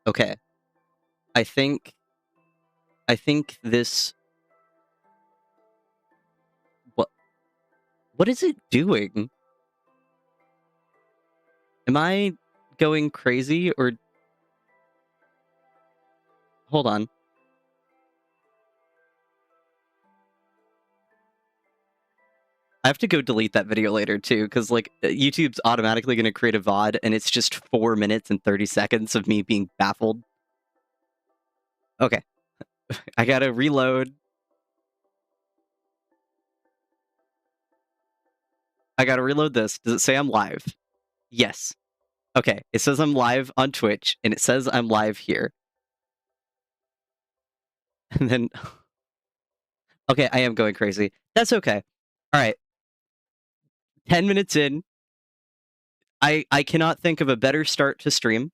Okay. I think this... What is it doing? Am I going crazy or... Hold on. I have to go delete that video later too, because like YouTube's automatically going to create a VOD and it's just 4 minutes and 30 seconds of me being baffled. Okay. I gotta reload. I gotta reload this. Does it say I'm live? Yes. Okay, it says I'm live on Twitch, and it says I'm live here. And then... Okay, I am going crazy. That's okay. Alright. 10 minutes in. I cannot think of a better start to stream.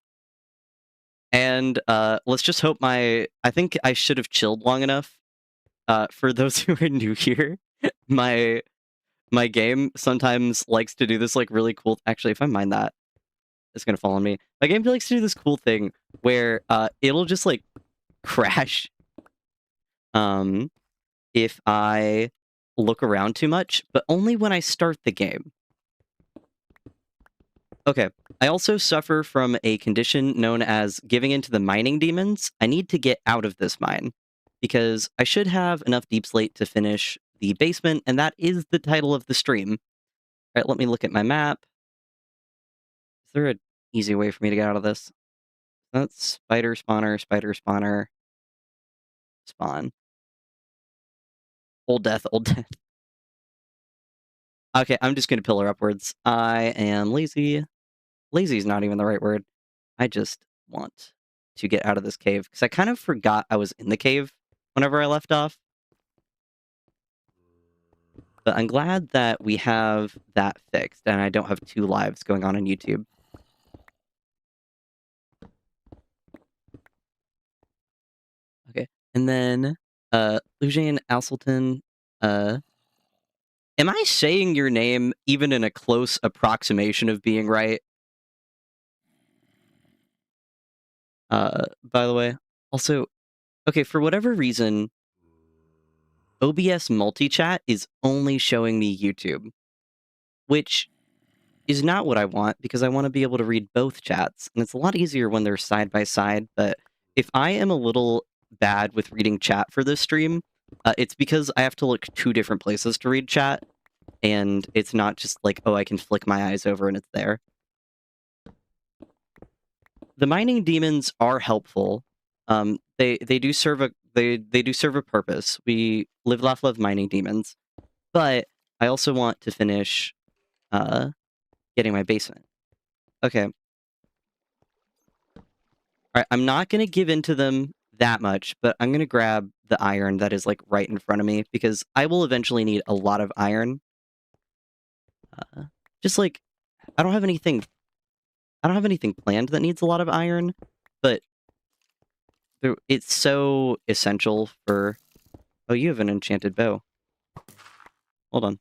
And let's just hope I think I should have chilled long enough. For those who are new here, my game sometimes likes to do this like really cool... Actually, if I mind that, it's gonna fall on me. My game likes to do this cool thing where it'll just like crash if I look around too much, but only when I start the game. Okay, I also suffer from a condition known as giving into the mining demons. I need to get out of this mine, because I should have enough deep slate to finish the basement, and that is the title of the stream. Alright, let me look at my map. Is there an easy way for me to get out of this? That's spider spawner, spawn. Old death, old death. Okay, I'm just gonna pillar upwards. I am lazy. Lazy is not even the right word. I just want to get out of this cave, because I kind of forgot I was in the cave whenever I left off. But I'm glad that we have that fixed, and I don't have 2 lives going on YouTube. Okay, and then, Lucian Asselton, am I saying your name even in a close approximation of being right? By the way, also, okay, for whatever reason, OBS multi-chat is only showing me YouTube, which is not what I want, because I want to be able to read both chats, and it's a lot easier when they're side by side. But if I am a little bad with reading chat for this stream, it's because I have to look 2 different places to read chat, and it's not just like, oh, I can flick my eyes over and it's there. The mining demons are helpful. They do serve a they do serve a purpose. We live, laugh, love mining demons, but I also want to finish getting my basement. Okay. Alright, I'm not gonna give in to them that much, but I'm gonna grab the iron that is like right in front of me, because I will eventually need a lot of iron. Just like, I don't have anything planned that needs a lot of iron, but it's so essential for... Oh, you have an enchanted bow. Hold on.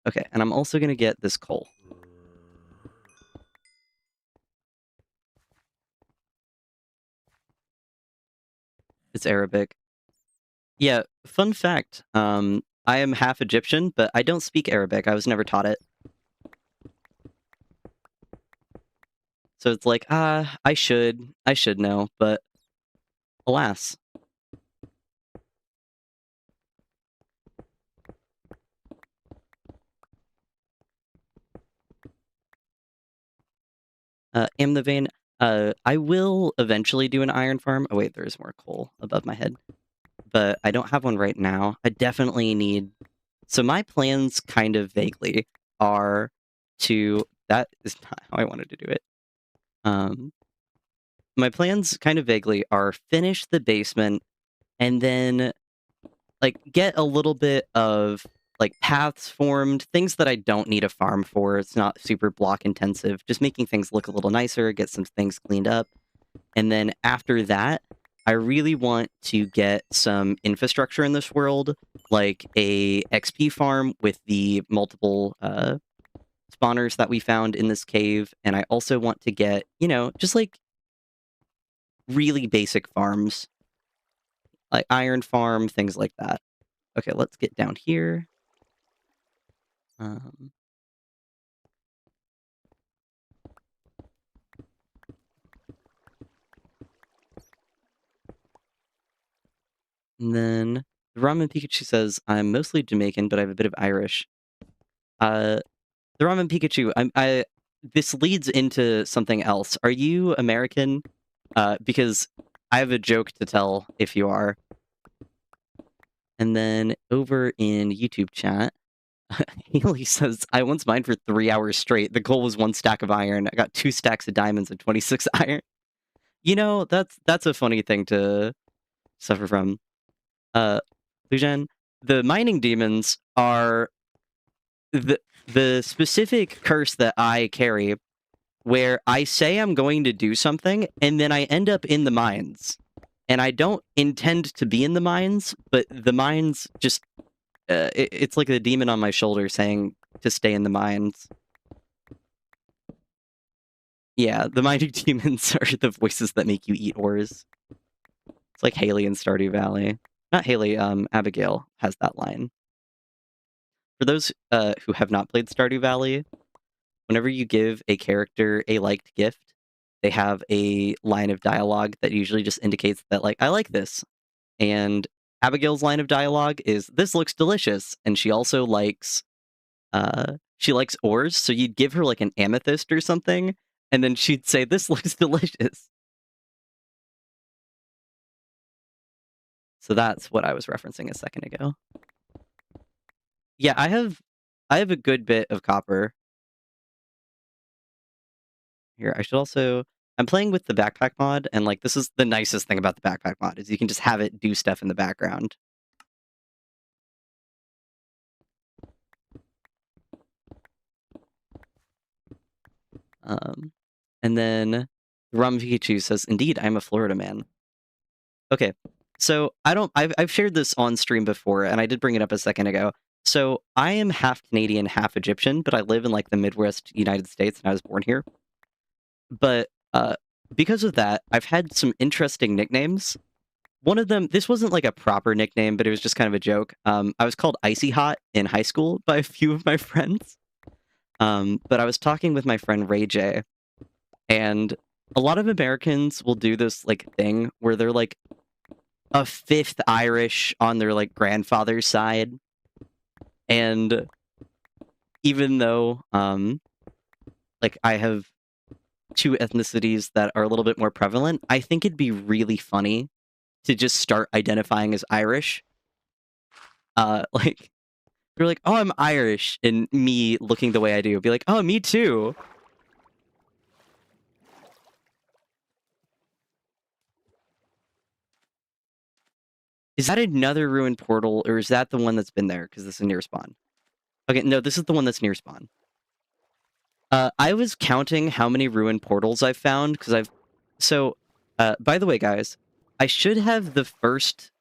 Okay, and I'm also gonna get this coal. It's Arabic. Yeah, fun fact. I am half Egyptian, but I don't speak Arabic. I was never taught it. So it's like, I should know, but alas. Am the vein. I will eventually do an iron farm. Oh wait, there's more coal above my head. But I don't have one right now. I definitely need... So my plans, kind of vaguely, are to... That is not how I wanted to do it. My plans, kind of vaguely, are finish the basement, and then, like, get a little bit of, like, paths formed, things that I don't need a farm for. It's not super block intensive, just making things look a little nicer, get some things cleaned up. And then after that, I really want to get some infrastructure in this world, like a XP farm with the multiple spawners that we found in this cave, and I also want to get, you know, just like really basic farms, like iron farm, things like that. Okay, let's get down here. And then the Ramen Pikachu says, I'm mostly Jamaican, but I have a bit of Irish. The Ramen Pikachu, this leads into something else. Are you American? Because I have a joke to tell if you are. And then over in YouTube chat, Haley says, I once mined for 3 hours straight. The goal was 1 stack of iron. I got 2 stacks of diamonds and 26 iron. You know, that's a funny thing to suffer from. Lujan, the mining demons are the specific curse that I carry, where I say I'm going to do something, and then I end up in the mines. And I don't intend to be in the mines, but the mines just... it's like the demon on my shoulder saying to stay in the mines. Yeah, the mining demons are the voices that make you eat ores. It's like Haley in Stardew Valley. Not Haley, Abigail has that line. For those who have not played Stardew Valley, whenever you give a character a liked gift, they have a line of dialogue that usually just indicates that, like, I like this. And Abigail's line of dialogue is, this looks delicious. And she also likes, ores. So you'd give her like an amethyst or something, and then she'd say, this looks delicious. So that's what I was referencing a second ago. Yeah, I have a good bit of copper. Here, I should also... I'm playing with the backpack mod, and like this is the nicest thing about the backpack mod, is you can just have it do stuff in the background. And then Rum Pikachu says, indeed, I'm a Florida man. Okay, so I've shared this on stream before, and I did bring it up a second ago. So I am half Canadian, half Egyptian, but I live in like the Midwest United States, and I was born here. But because of that, I've had some interesting nicknames. One of them, this wasn't like a proper nickname, but it was just kind of a joke. I was called Icy Hot in high school by a few of my friends. But I was talking with my friend Ray J, and a lot of Americans will do this like thing where they're like a fifth Irish on their like grandfather's side. And even though like I have 2 ethnicities that are a little bit more prevalent, I think it'd be really funny to just start identifying as Irish. Like, they're like, oh, I'm Irish, and me looking the way I do, be like, oh, me too. Is that another ruined portal, or is that the one that's been there? Because this is near spawn. Okay, no, this is the one that's near spawn. I was counting how many ruined portals I've found, because I've... So, by the way, guys, I should have the first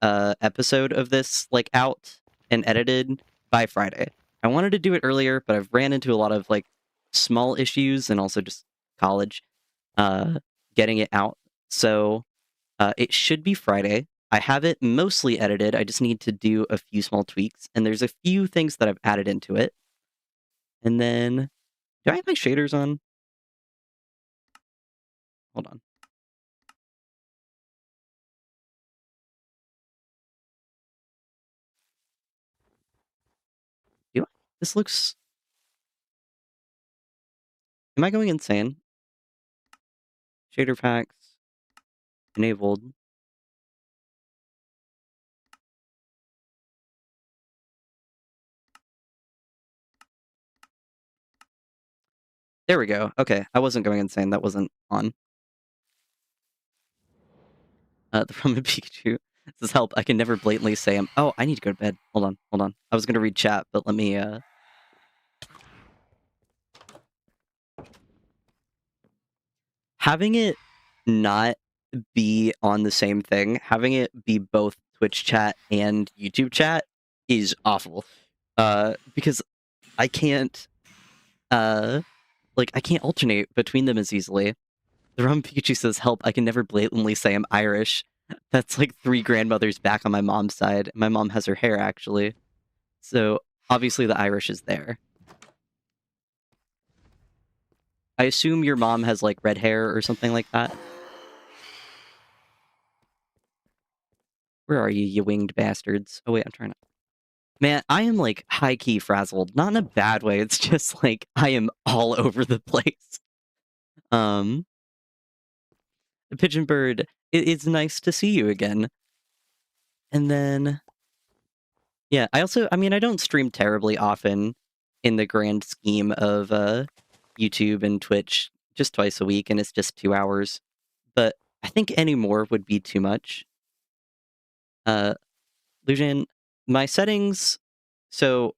episode of this, like, out and edited by Friday. I wanted to do it earlier, but I've ran into a lot of, like, small issues, and also just college, getting it out. So, it should be Friday. I have it mostly edited. I just need to do a few small tweaks, and there's a few things that I've added into it. And then, do I have my shaders on? Hold on. This looks... Am I going insane? Shader packs. Enabled. There we go. Okay, I wasn't going insane. That wasn't on. The Ramen Pikachu says, help, I can never blatantly say I'm... Oh, I need to go to bed. Hold on. I was going to read chat, but let me... Having it not be on the same thing, having it be both Twitch chat and YouTube chat is awful. Because I can't... like, I can't alternate between them as easily. The Rum Pikachu says, help, I can never blatantly say I'm Irish. That's like 3 grandmothers back on my mom's side. My mom has her hair, actually. So, obviously the Irish is there. I assume your mom has, like, red hair or something like that. Where are you, you winged bastards? Oh, wait, I'm trying to... Man, I am, like, high-key frazzled. Not in a bad way, it's just, like, I am all over the place. Pigeon Bird, it's nice to see you again. And then... Yeah, I mean, I don't stream terribly often in the grand scheme of YouTube and Twitch, just twice a week, and it's just 2 hours. But I think any more would be too much. Lucian, my settings... So,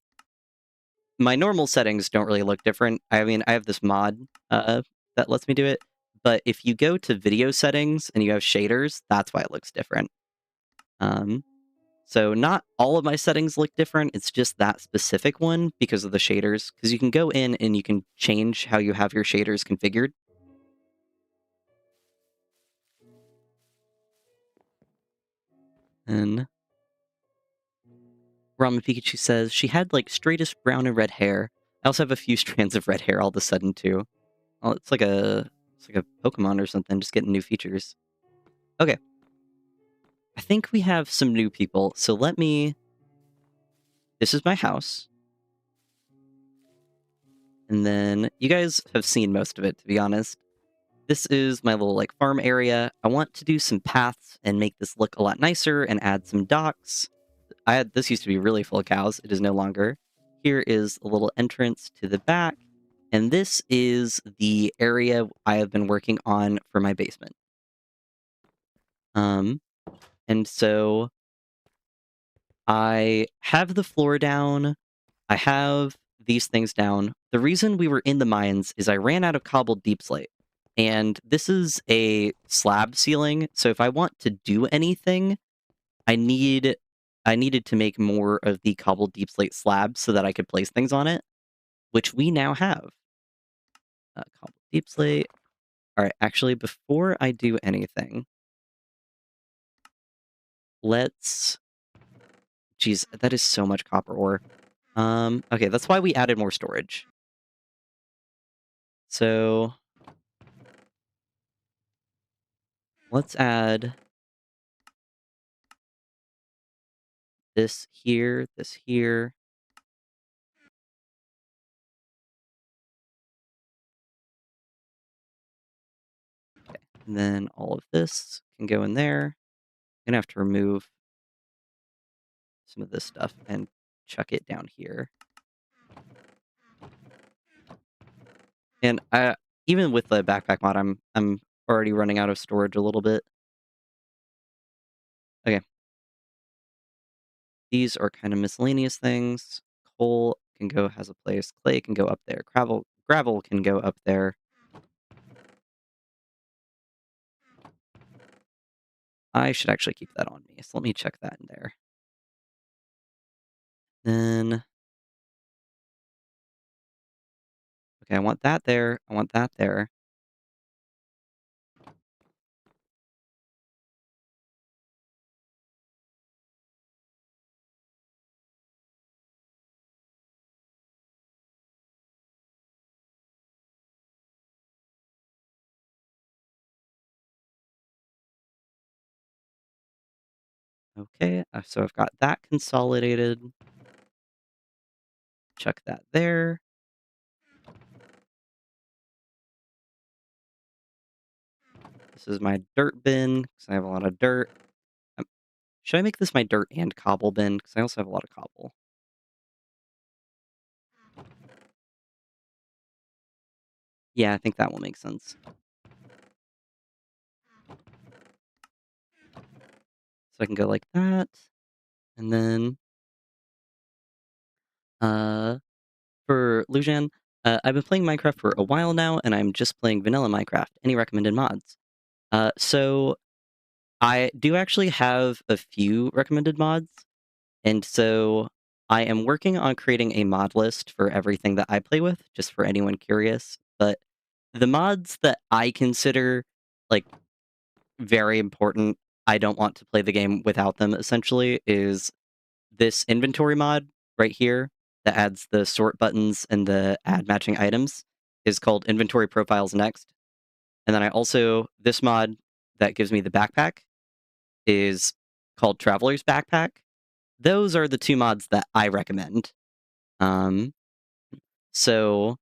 my normal settings don't really look different. I mean, I have this mod that lets me do it. But if you go to video settings and you have shaders, that's why it looks different. So not all of my settings look different, it's just that specific one because of the shaders. Because you can go in and you can change how you have your shaders configured. And Ramen Pikachu says, she had like straightest brown and red hair. I also have a few strands of red hair all of a sudden too. Oh, it's like a Pokemon or something, just getting new features. Okay. I think we have some new people, so let me... This is my house. And then you guys have seen most of it, to be honest. This is my little like farm area. I want to do some paths and make this look a lot nicer and add some docks. This used to be really full of cows. It is no longer. Here is a little entrance to the back. And this is the area I have been working on for my basement. And so I have the floor down. I have these things down. The reason we were in the mines is I ran out of cobbled deep slate. And this is a slab ceiling, so if I want to do anything, I needed to make more of the cobbled deep slate slabs so that I could place things on it, which we now have. Cobbled deep slate. Alright, actually, before I do anything, let's... Jeez, that is so much copper ore. Okay, that's why we added more storage. So... Let's add... this here, this here. Okay, and then all of this can go in there. I'm gonna have to remove some of this stuff and chuck it down here. And even with the backpack mod, I'm already running out of storage a little bit. Okay. These are kind of miscellaneous things. Coal can go, has a place. Clay can go up there. Gravel can go up there. I should actually keep that on me, so let me check that in there. Then... Okay, I want that there. I want that there. Okay, so I've got that consolidated. Chuck that there. This is my dirt bin, because I have a lot of dirt. Should I make this my dirt and cobble bin? Because I also have a lot of cobble. Yeah, I think that will make sense. So I can go like that. And then... for Lujan, I've been playing Minecraft for a while now, and I'm just playing vanilla Minecraft. Any recommended mods? So I do actually have a few recommended mods. And so I am working on creating a mod list for everything that I play with, just for anyone curious. But the mods that I consider like very important, I don't want to play the game without them, essentially, is this inventory mod right here that adds the sort buttons and the add matching items is called Inventory Profiles Next. And then I also, this mod that gives me the backpack is called Traveler's Backpack. Those are the two mods that I recommend. Um, so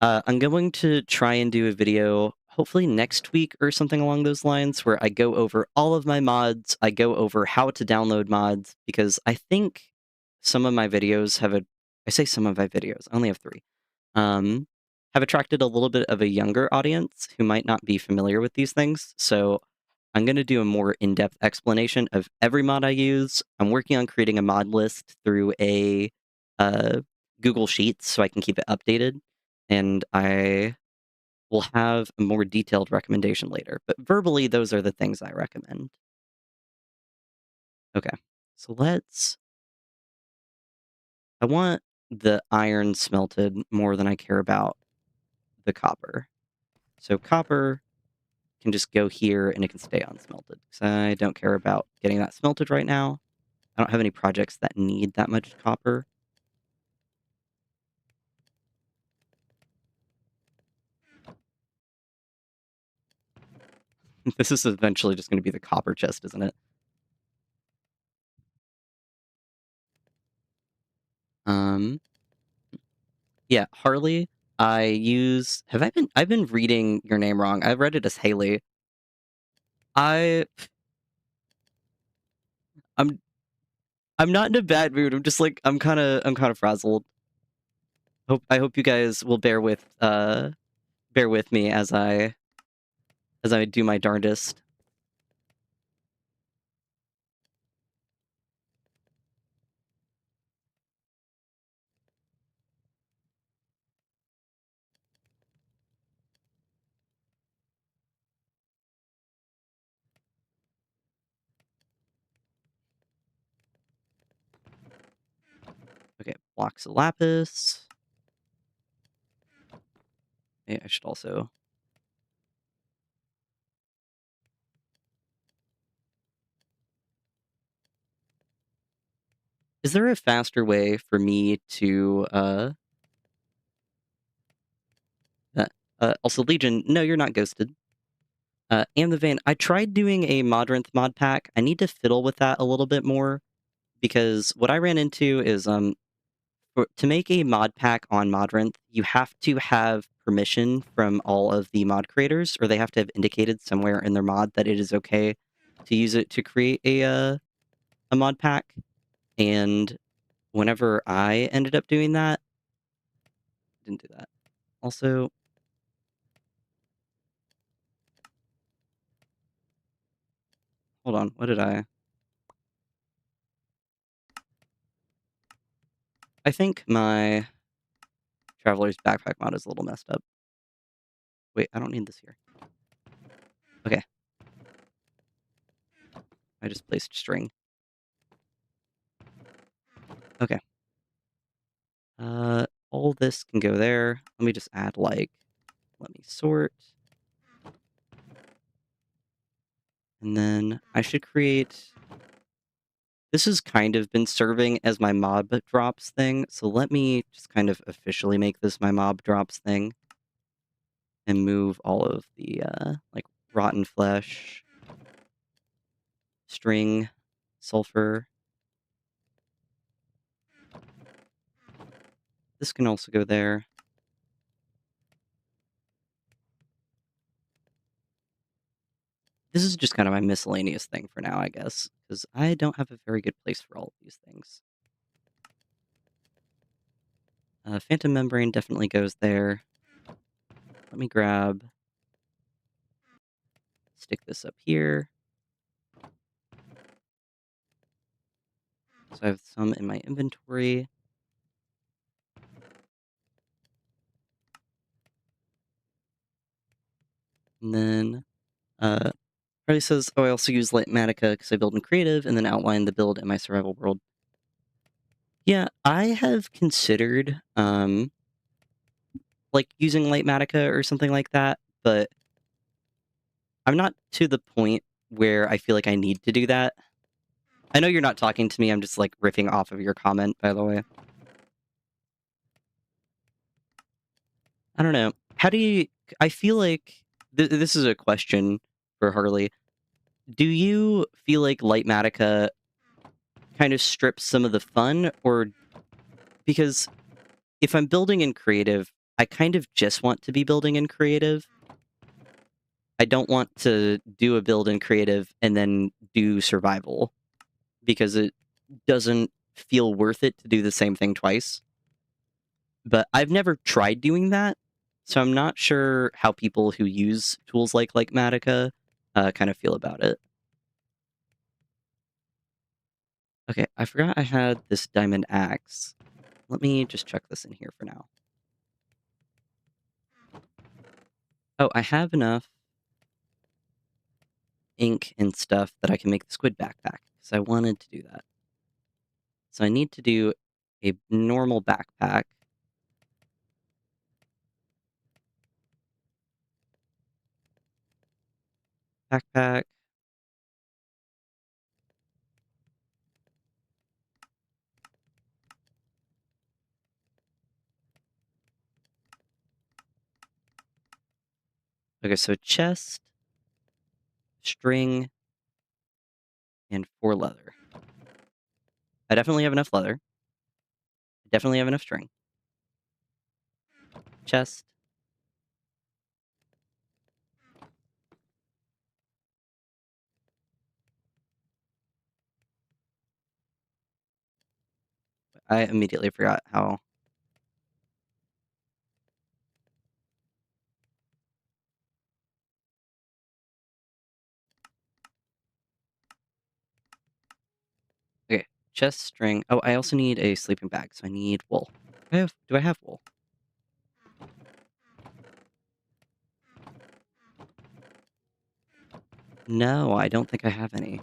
I'm going to try and do a video hopefully next week or something along those lines where I go over all of my mods. I go over how to download mods because I think some of my videos I say some of my videos, I only have 3, um, have attracted a little bit of a younger audience who might not be familiar with these things. So I'm going to do a more in-depth explanation of every mod I use. I'm working on creating a mod list through a uh, Google Sheets so I can keep it updated. And I will have a more detailed recommendation later. But verbally, those are the things I recommend. Okay, so I want the iron smelted more than I care about the copper. So copper can just go here and it can stay unsmelted. Because I don't care about getting that smelted right now. I don't have any projects that need that much copper. This is eventually just going to be the copper chest, isn't it? Yeah, Harley, I've been reading your name wrong. I've read it as Haley. I, I'm, I'm not in a bad mood. I'm just like, I'm kind of frazzled. I hope you guys will bear with me as I do my darndest. Okay, blocks of lapis. Yeah, I should also. Is there a faster way for me to also Legion? No, you're not ghosted. And the vein. I tried doing a Modrinth mod pack. I need to fiddle with that a little bit more because what I ran into is to make a mod pack on Modrinth, you have to have permission from all of the mod creators, or they have to have indicated somewhere in their mod that it is okay to use it to create a mod pack. And whenever I ended up doing that, didn't do that. Also, hold on, what did I? I think my Traveler's Backpack mod is a little messed up. Wait, I don't need this here. Okay. I just placed string. Okay. All this can go there. Let me just add like, let me sort. And then I should create, this has kind of been serving as my mob drops thing. So let me just kind of officially make this my mob drops thing and move all of the like rotten flesh, string, sulfur. This can also go there. This is just kind of my miscellaneous thing for now, I guess, because I don't have a very good place for all of these things. Phantom membrane definitely goes there. Let me stick this up here. So I have some in my inventory. And then, Harley says, oh, I also use Litmatica because I build in creative and then outline the build in my survival world. Yeah, I have considered like using Lightmatica or something like that, but I'm not to the point where I feel like I need to do that. I know you're not talking to me, I'm just like riffing off of your comment, by the way. I don't know. How do you I feel like this is a question for Harley. Do you feel like Lightmatica kind of strips some of the fun, or because if I'm building in creative, I kind of just want to be building in creative. I don't want to do a build in creative and then do survival because it doesn't feel worth it to do the same thing twice. But I've never tried doing that, so I'm not sure how people who use tools like Matica kind of feel about it. Okay, I forgot I had this diamond axe. Let me just check this in here for now. Oh, I have enough ink and stuff that I can make the squid backpack, because I wanted to do that. So I need to do a normal backpack. Backpack. Okay, so chest, string, and 4 leather. I definitely have enough leather. I definitely have enough string. Chest. I immediately forgot how. Okay, chest, string. Oh, I also need a sleeping bag, so I need wool. Do I have wool? No, I don't think I have any.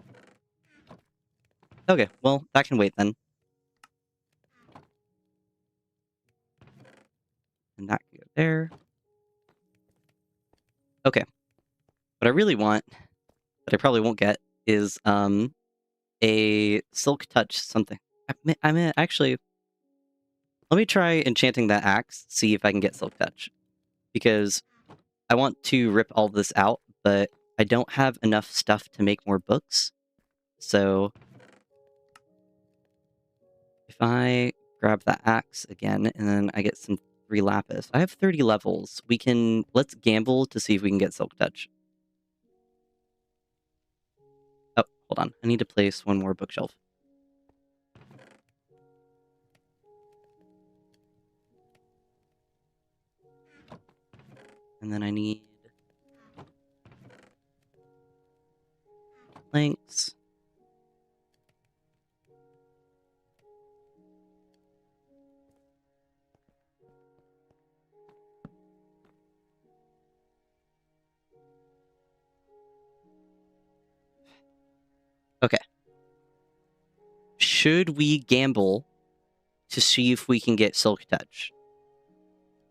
Okay, well, that can wait then. And that can go there. Okay. What I really want, that I probably won't get, is a silk touch something. I mean, actually, let me try enchanting that axe, see if I can get silk touch. Because I want to rip all this out, but I don't have enough stuff to make more books. So if I grab that axe again, and then I get some 3 lapis. I have 30 levels. Let's gamble to see if we can get silk touch. Oh, hold on. I need to place one more bookshelf. And then I need planks. Okay. Should we gamble to see if we can get silk touch?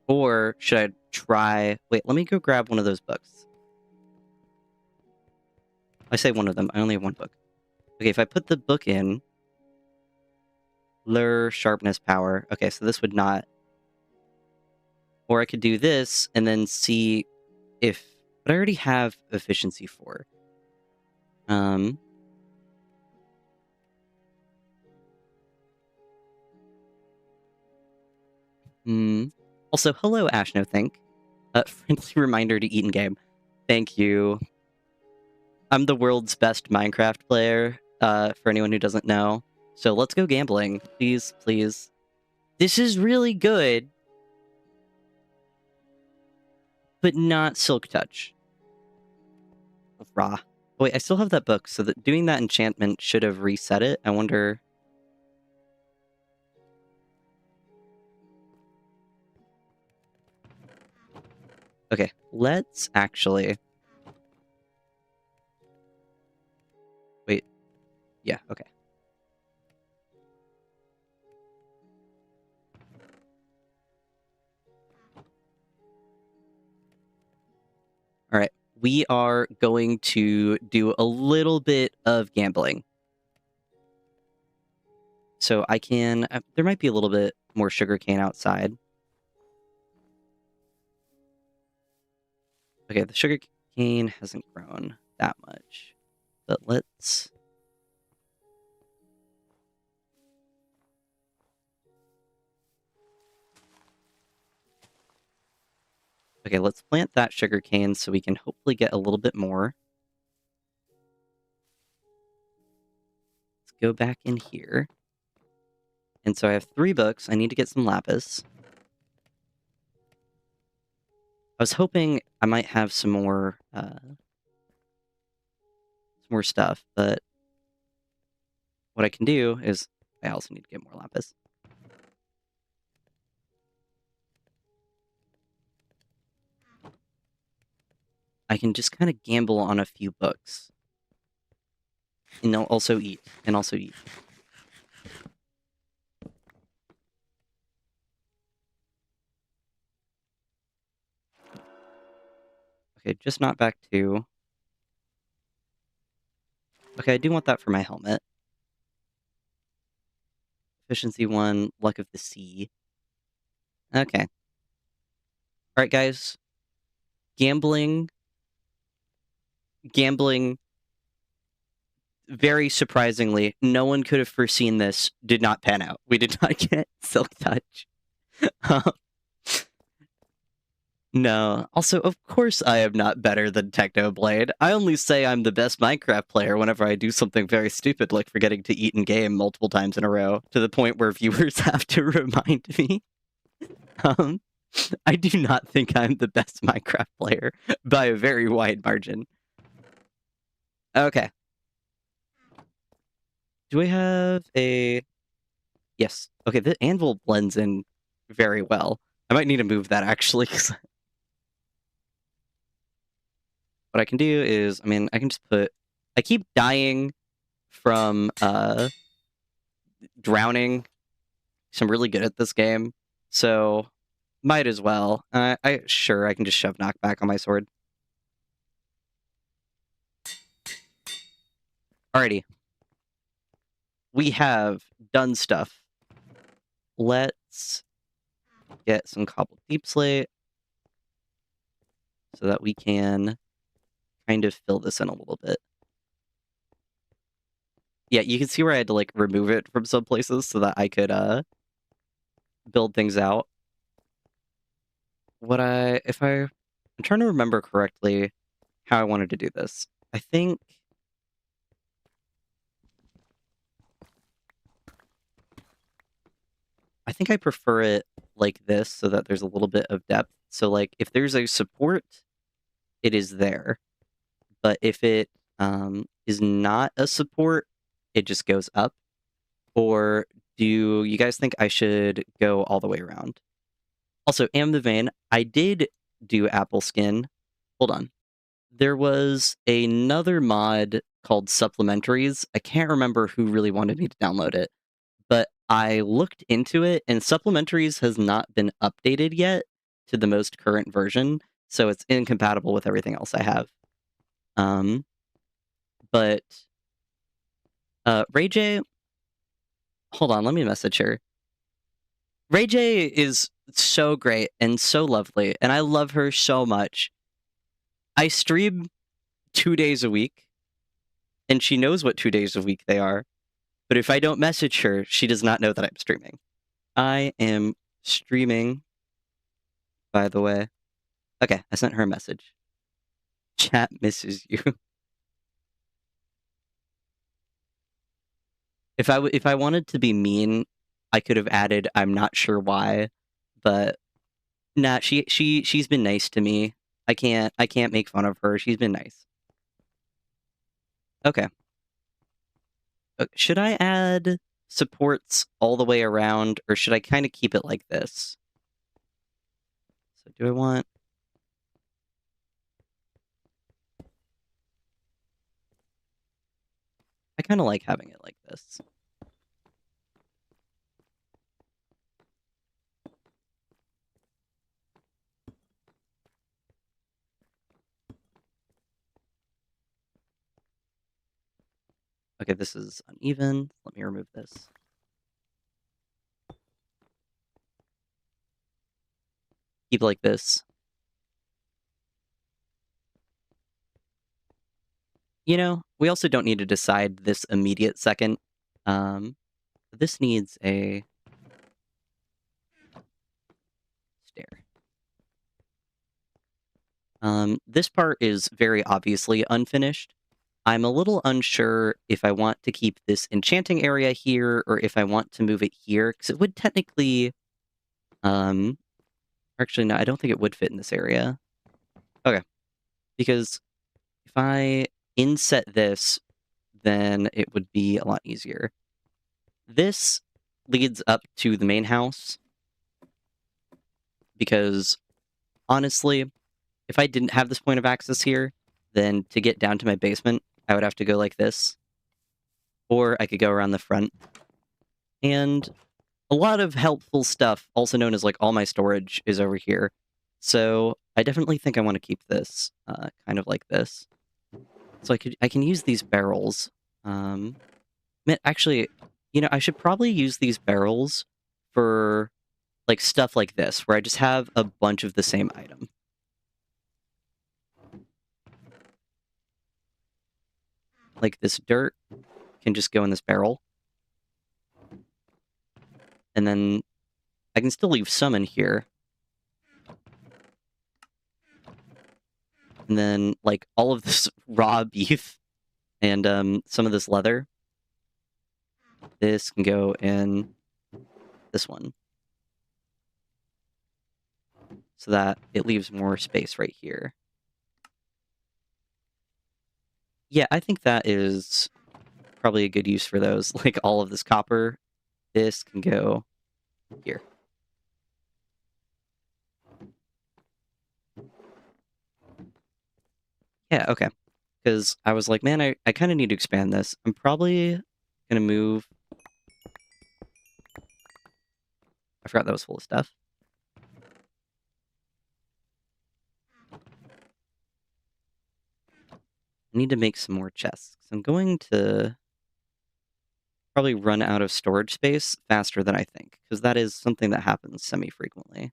Or should I try... Wait, let me go grab one of those books. I say one of them. I only have one book. Okay, if I put the book in... Lure, sharpness, power. Okay, so this would not... Or I could do this and then see if... But I already have efficiency 4. Also, hello, Ashnothank. Friendly reminder to eat in game. Thank you. I'm the world's best Minecraft player, for anyone who doesn't know. So let's go gambling. Please, please. This is really good. But not Silk Touch. Rah. Wait, I still have that book, so that doing that enchantment should have reset it. I wonder... Okay, let's actually... Wait. Yeah, okay. we are going to do a little bit of gambling. So I can... there might be a little bit more sugarcane outside. Okay, the sugarcane hasn't grown that much. But let's... okay, let's plant that sugarcane so we can hopefully get a little bit more. Let's go back in here. And so I have 3 books. I need to get some lapis. I was hoping I might have some more stuff, but what I can do is I also need to get more lapis. I can just kind of gamble on a few books. And I'll also eat. Okay, just not back 2. Okay, I do want that for my helmet. Efficiency 1, luck of the sea. Okay. Alright, guys. Gambling, very surprisingly, no one could have foreseen this, did not pan out. We did not get Silk Touch. No. Also, of course I am not better than Technoblade. I only say I'm the best Minecraft player whenever I do something very stupid like forgetting to eat in game multiple times in a row, to the point where viewers have to remind me. I do not think I'm the best Minecraft player by a very wide margin. Okay. Do we have a... yes. Okay, the anvil blends in very well. I might need to move that, actually. What I can do is, I mean, I can just put... I keep dying from drowning. So I'm really good at this game. So, might as well. Sure, I can just shove knockback on my sword. Alrighty. We have done stuff. Let's get some cobbled deep slate so that we can kind of fill this in a little bit. Yeah, you can see where I had to like remove it from some places so that I could build things out. I'm trying to remember correctly how I wanted to do this. I think I prefer it like this so that there's a little bit of depth. So like if there's a support, it is there. But if it is not a support, it just goes up. Or do you guys think I should go all the way around? Also, am the vein, I did do apple skin. Hold on. There was another mod called Supplementaries. I can't remember who really wanted me to download it, but I looked into it, and Supplementaries has not been updated yet to the most current version, so it's incompatible with everything else I have. But Ray J, hold on, let me message her. Ray J is so great and so lovely, and I love her so much. I stream 2 days a week, and she knows what 2 days a week they are. But if I don't message her, she does not know that I'm streaming. I am streaming, by the way. Okay, I sent her a message. Chat misses you. If I wanted to be mean, I could have added I'm not sure why, but nah, she's been nice to me. I can't make fun of her. She's been nice. Okay. Should I add supports all the way around, or should I kind of keep it like this? So do I want... I kind of like having it like this. Okay, this is uneven. Let me remove this. Keep like this. You know, we also don't need to decide this immediate second. This needs a stair. This part is very obviously unfinished. I'm a little unsure if I want to keep this enchanting area here or if I want to move it here, because it would technically, actually, no, I don't think it would fit in this area. Okay, because if I inset this, then it would be a lot easier. This leads up to the main house, because honestly, if I didn't have this point of access here, then to get down to my basement, I would have to go like this, or I could go around the front. And a lot of helpful stuff, also known as like all my storage, is over here. So I definitely think I want to keep this kind of like this. So I can use these barrels. Actually, you know, I should probably use these barrels for like stuff like this, where I just have a bunch of the same item. Like this dirt can just go in this barrel. And then I can still leave some in here. And then, like, all of this raw beef and some of this leather, this can go in this one. So that it leaves more space right here. Yeah, I think that is probably a good use for those. Like, all of this copper, this can go here. Yeah, okay. Because I was like, man, I kind of need to expand this. I'm probably going to move... I forgot that was full of stuff. I need to make some more chests. I'm going to probably run out of storage space faster than I think, because that is something that happens semi-frequently.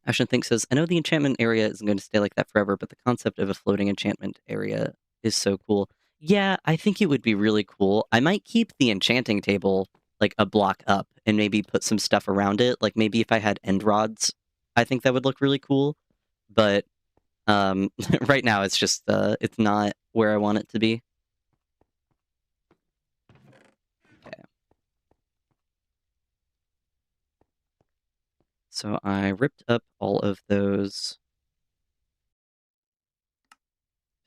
Ashton Think says, I know the enchantment area isn't going to stay like that forever, but the concept of a floating enchantment area is so cool. Yeah, I think it would be really cool. I might keep the enchanting table like a block up and maybe put some stuff around it. Like maybe if I had end rods, I think that would look really cool. But right now it's just it's not where I want it to be. Okay. So I ripped up all of those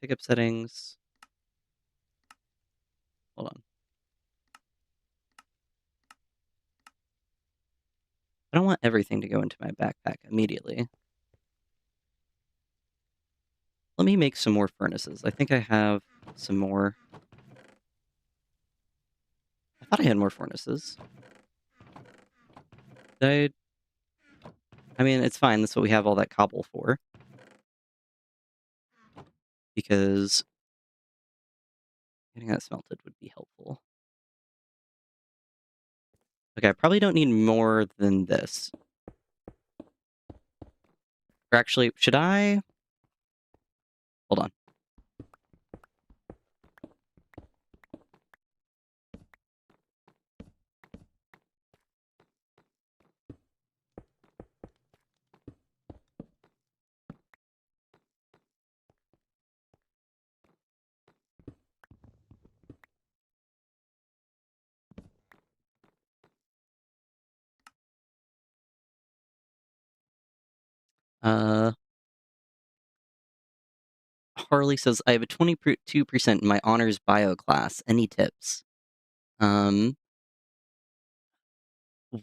pickup settings. Hold on. I don't want everything to go into my backpack immediately. Let me make some more furnaces. I think I have some more. I thought I had more furnaces. Did I mean, it's fine. That's what we have all that cobble for. Because getting that smelted would be helpful. Okay, I probably don't need more than this. Or actually, should I? Hold on. Uh, Harley says, I have a 22% in my honors bio class. Any tips? Um,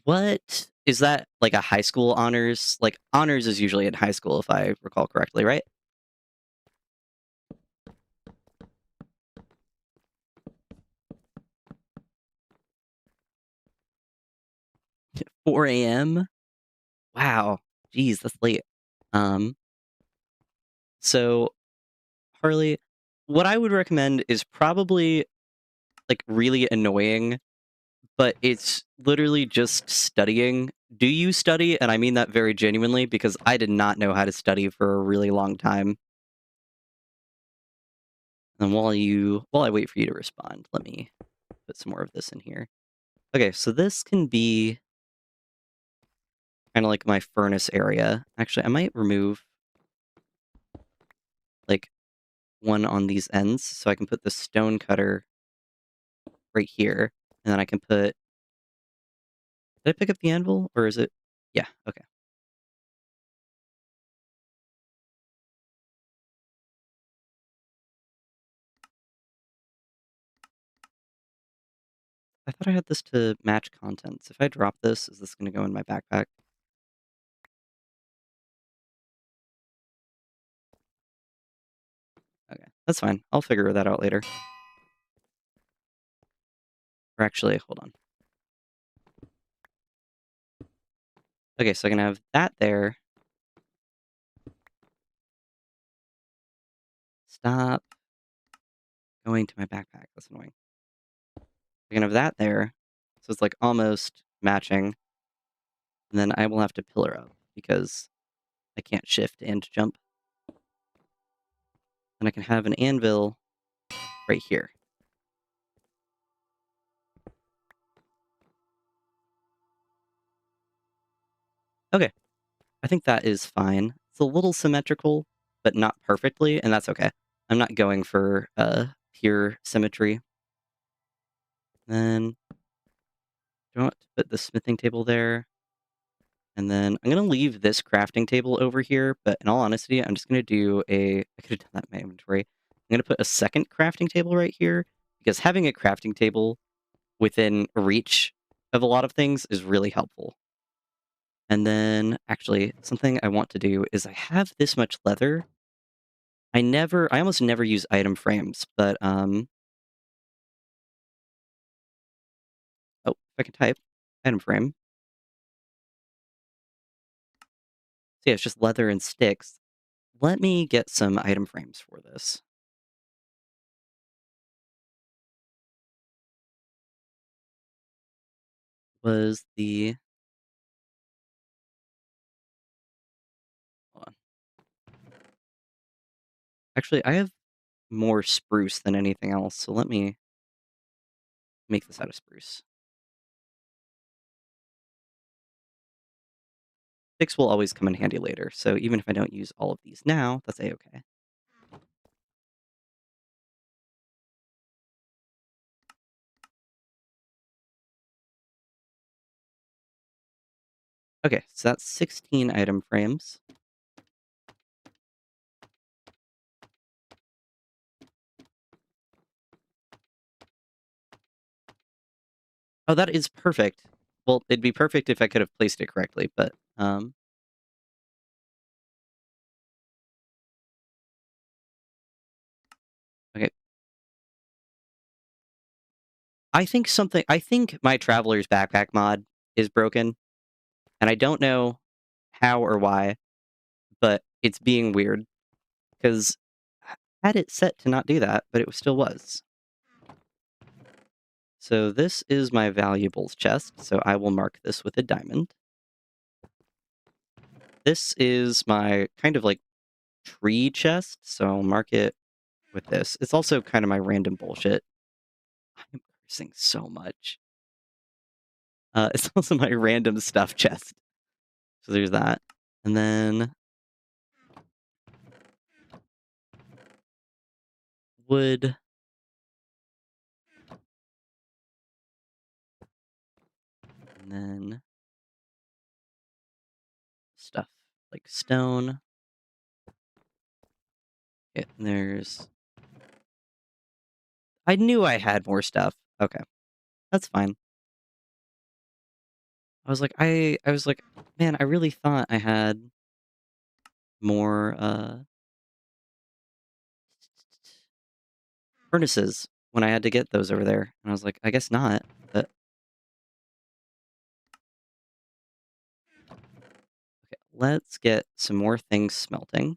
what is that, like a high school honors? Like, honors is usually in high school, if I recall correctly, right? 4 a.m.? Wow. Jeez, that's late. Um, so Harley, what I would recommend is probably like really annoying, but it's literally just studying. Do you study? And I mean that very genuinely because I did not know how to study for a really long time. And while I wait for you to respond, let me put some more of this in here. Okay, so this can be kind of like my furnace area. Actually, I might remove like one on these ends so I can put the stone cutter right here. And then I can put, did I pick up the anvil or is it? Yeah, okay. I thought I had this to match contents. If I drop this, is this going to go in my backpack? Okay, that's fine. I'll figure that out later. Or actually, hold on. Okay, so I can have that there. Stop going to my backpack. That's annoying. I can have that there. So it's like almost matching. And then I will have to pillar up because I can't shift and jump. And I can have an anvil right here. Okay, I think that is fine. It's a little symmetrical, but not perfectly, and that's okay. I'm not going for pure symmetry. Then do I want to put the smithing table there? And then I'm going to leave this crafting table over here, but in all honesty, I'm just going to do I could have done that in my inventory. I'm going to put a second crafting table right here, because having a crafting table within reach of a lot of things is really helpful. And then, actually, something I want to do is I have this much leather. I almost never use item frames, but, oh, if I can type item frame. So yeah, it's just leather and sticks. Let me get some item frames for this. Was the hold on. Actually, I have more spruce than anything else, so let me make this out of spruce. Sticks will always come in handy later, so even if I don't use all of these now, that's a-okay. Okay, so that's 16 item frames. Oh, that is perfect. Well, it'd be perfect if I could have placed it correctly, but, okay. I think my Traveler's Backpack mod is broken, and I don't know how or why, but it's being weird, 'cause I had it set to not do that, but it still was. So this is my valuables chest, so I will mark this with a diamond. This is my kind of like tree chest, so I'll mark it with this. It's also kind of my random bullshit. I'm cursing so much. It's also my random stuff chest. So there's that. And then wood. And then stuff like stone. Yeah, and there's I knew I had more stuff. Okay, that's fine. I was like, man, I really thought I had more furnaces when I had to get those over there. And I was like, I guess not. But let's get some more things smelting.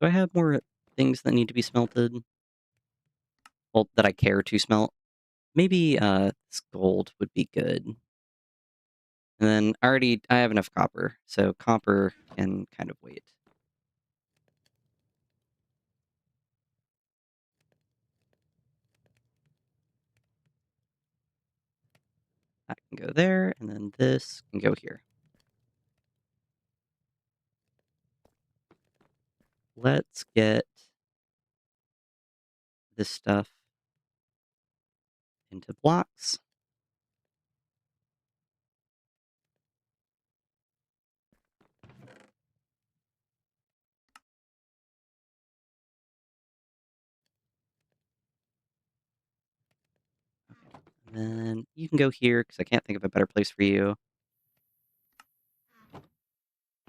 Do I have more things that need to be smelted? Well, that I care to smelt? Maybe, this gold would be good. And then I have enough copper, so copper can kind of wait. That can go there, and then this can go here. Let's get this stuff into blocks. And then you can go here, because I can't think of a better place for you.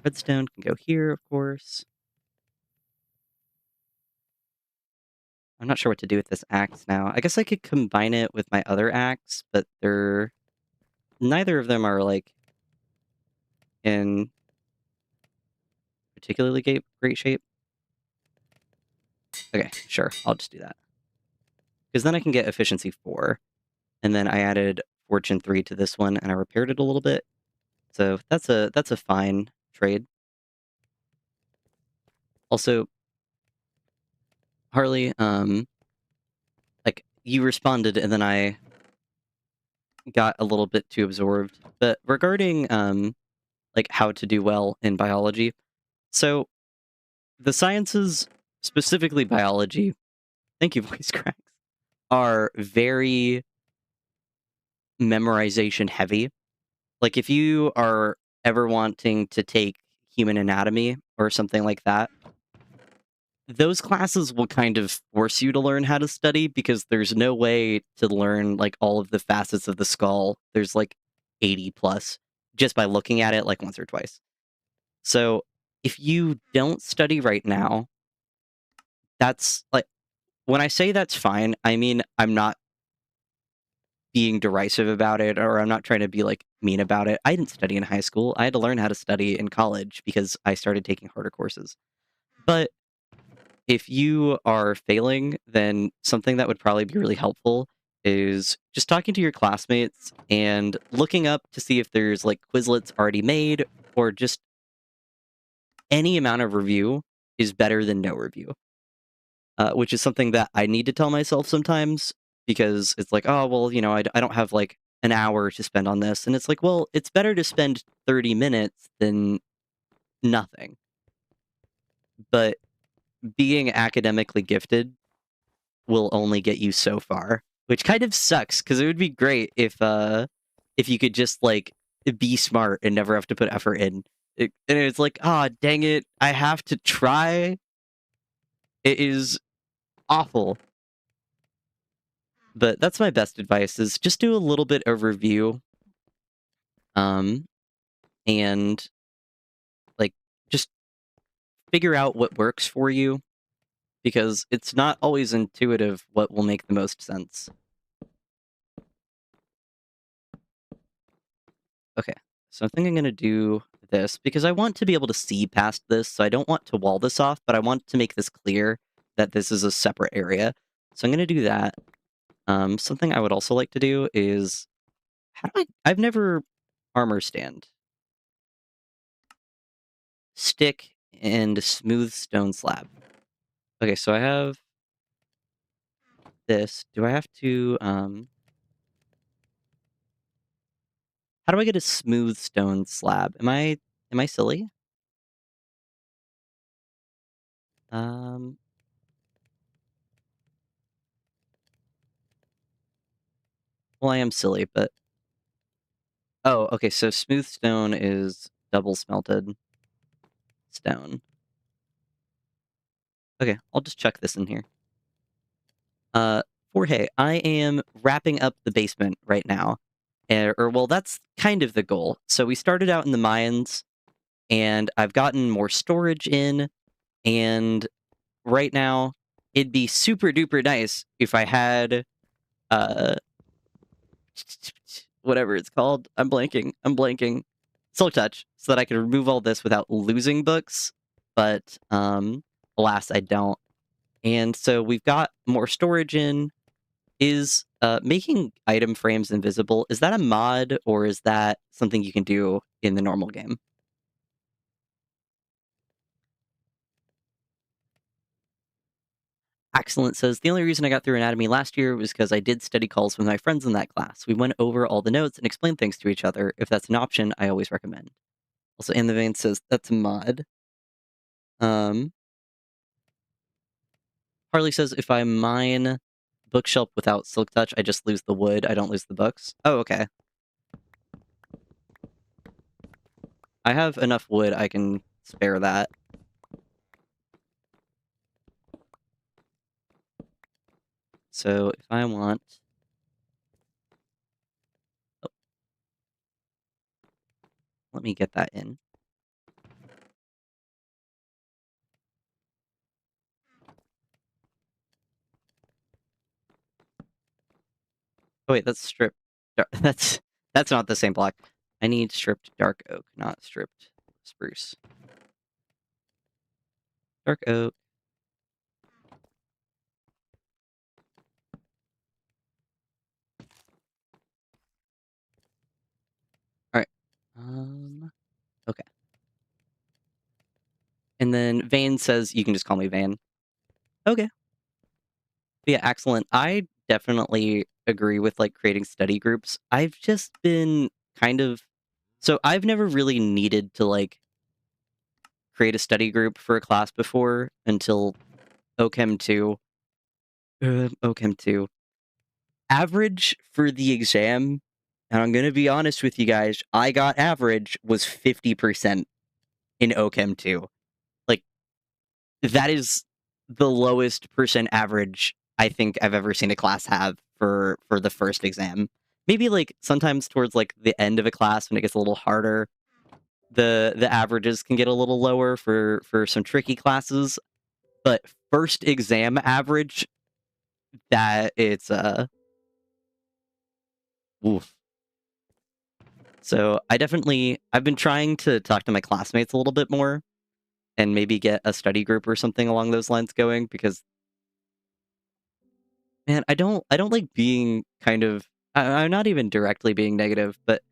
Redstone can go here, of course. I'm not sure what to do with this axe now. I guess I could combine it with my other axe, but neither of them are, like, in particularly great shape. Okay, sure, I'll just do that. Because then I can get efficiency 4, and then I added fortune 3 to this one, and I repaired it a little bit. So that's a fine trade. Also, Harley, like, you responded, and then I got a little bit too absorbed. But regarding, like, how to do well in biology, so the sciences, specifically biology, thank you, voice cracks, are very memorization heavy. Like, if you are ever wanting to take human anatomy or something like that, those classes will kind of force you to learn how to study because there's no way to learn, like, all of the facets of the skull. There's, like, 80 plus just by looking at it, like, once or twice. So, if you don't study right now, that's, like, when I say that's fine, I mean, I'm not being derisive about it, or I'm not trying to be, like, mean about it. I didn't study in high school. I had to learn how to study in college because I started taking harder courses. But if you are failing, then something that would probably be really helpful is just talking to your classmates and looking up to see if there's, like, Quizlets already made, or just any amount of review is better than no review. Which is something that I need to tell myself sometimes, because it's like, oh, well, I don't have, like, an hour to spend on this. And it's like, well, it's better to spend 30 minutes than nothing. But being academically gifted will only get you so far, which kind of sucks, because it would be great if you could just, like, be smart and never have to put effort in. And it's like, ah, dang it, I have to try. It is awful. But that's my best advice, is just do a little bit of review, um, and, like, just figure out what works for you, because it's not always intuitive what will make the most sense. Okay, so I think I'm gonna do this, because I want to be able to see past this, so I don't want to wall this off, but I want to make this clear that this is a separate area. So I'm gonna do that. Something I would also like to do is, I've never armor stand. Stick and smooth stone slab. Okay, so I have this. Do I have to, how do I get a smooth stone slab? Am I silly? Um, well, I am silly, but oh, okay, so smooth stone is double smelted stone. Okay, I'll just chuck this in here. Uh, Jorge, I am wrapping up the basement right now. Or, well, that's kind of the goal. So we started out in the mines, and I've gotten more storage in, and right now, it'd be super duper nice if I had, uh, whatever it's called. I'm blanking. Silk Touch, so that I could remove all this without losing books, but, alas, I don't. And so we've got more storage in. Is making item frames invisible, is that a mod, or is that something you can do in the normal game? Excellent says, the only reason I got through anatomy last year was because I did study calls with my friends in that class. We went over all the notes and explained things to each other. If that's an option, I always recommend. Also, In the Vein says, that's a mod. Harley says, if I mine bookshelf without Silk Touch, I just lose the wood. I don't lose the books. Oh, okay. I have enough wood. I can spare that. So if I want... Oh. Let me get that in. Oh wait, that's stripped. That's not the same block. I need stripped dark oak, not stripped spruce. Dark oak. All right. Okay. And then Vane says you can just call me Vane. Okay. Yeah, excellent. I definitely agree with like creating study groups. I've just been kind of I've never really needed to like create a study group for a class before until OChem 2. OChem 2. Average for the exam, and I'm gonna be honest with you guys, I got average was 50% in OChem 2. Like, that is the lowest percent average I think I've ever seen a class have for the first exam. Maybe like sometimes towards like the end of a class when it gets a little harder, the averages can get a little lower for some tricky classes. But first exam average, that it's oof. So I've been trying to talk to my classmates a little bit more and maybe get a study group or something along those lines going, because man, I don't like being kind of I'm not even directly being negative, but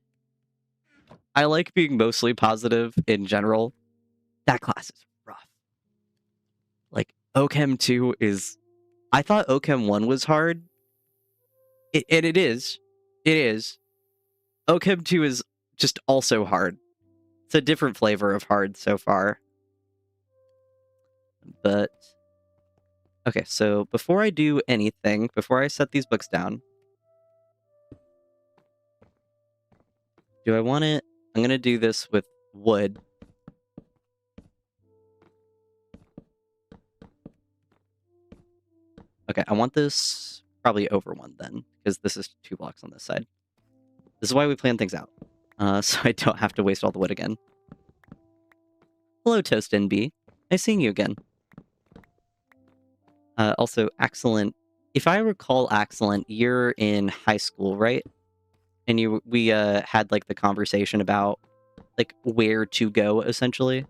I like being mostly positive in general. That class is rough. Like OChem 2 is I thought OChem 1 was hard. And it is. It is. OChem 2 is just also hard. It's a different flavor of hard so far. But okay, so before I do anything, before I set these books down, do I want it? I'm going to do this with wood. Okay, I want this probably over one then, because this is 2 blocks on this side. This is why we plan things out, so I don't have to waste all the wood again. Hello, Toast NB. Nice seeing you again. Also, Excellent. If I recall, Excellent, you're in high school, right? And we had like the conversation about like where to go, essentially.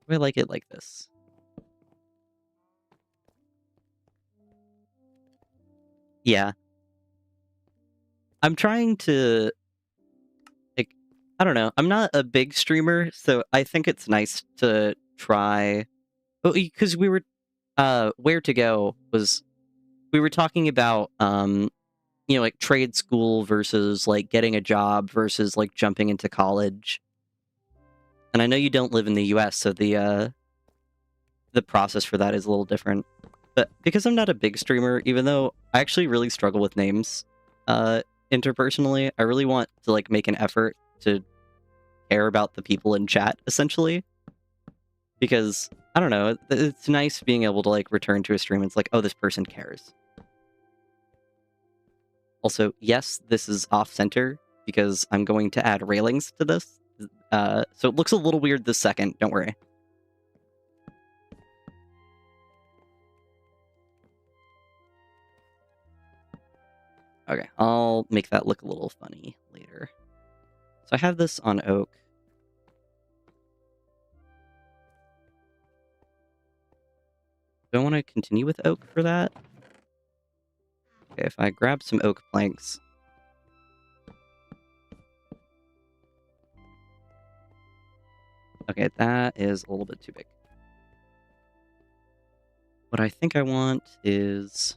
I like it like this. Yeah. I'm trying to, like, I don't know. I'm not a big streamer, so I think it's nice to try. Because we were, where to go was, we were talking about, you know, like trade school versus like getting a job versus like jumping into college. And I know you don't live in the US, so the process for that is a little different. But because I'm not a big streamer, even though I actually really struggle with names, interpersonally, I really want to like make an effort to care about the people in chat, essentially. Because I don't know, it's nice being able to like return to a stream and it's like, oh, this person cares. Also, yes, this is off-center because I'm going to add railings to this. So it looks a little weird this second, don't worry. Okay, I'll make that look a little funny later. So I have this on oak. Do I want to continue with oak for that? Okay, if I grab some oak planks. Okay, that is a little bit too big. What I think I want is...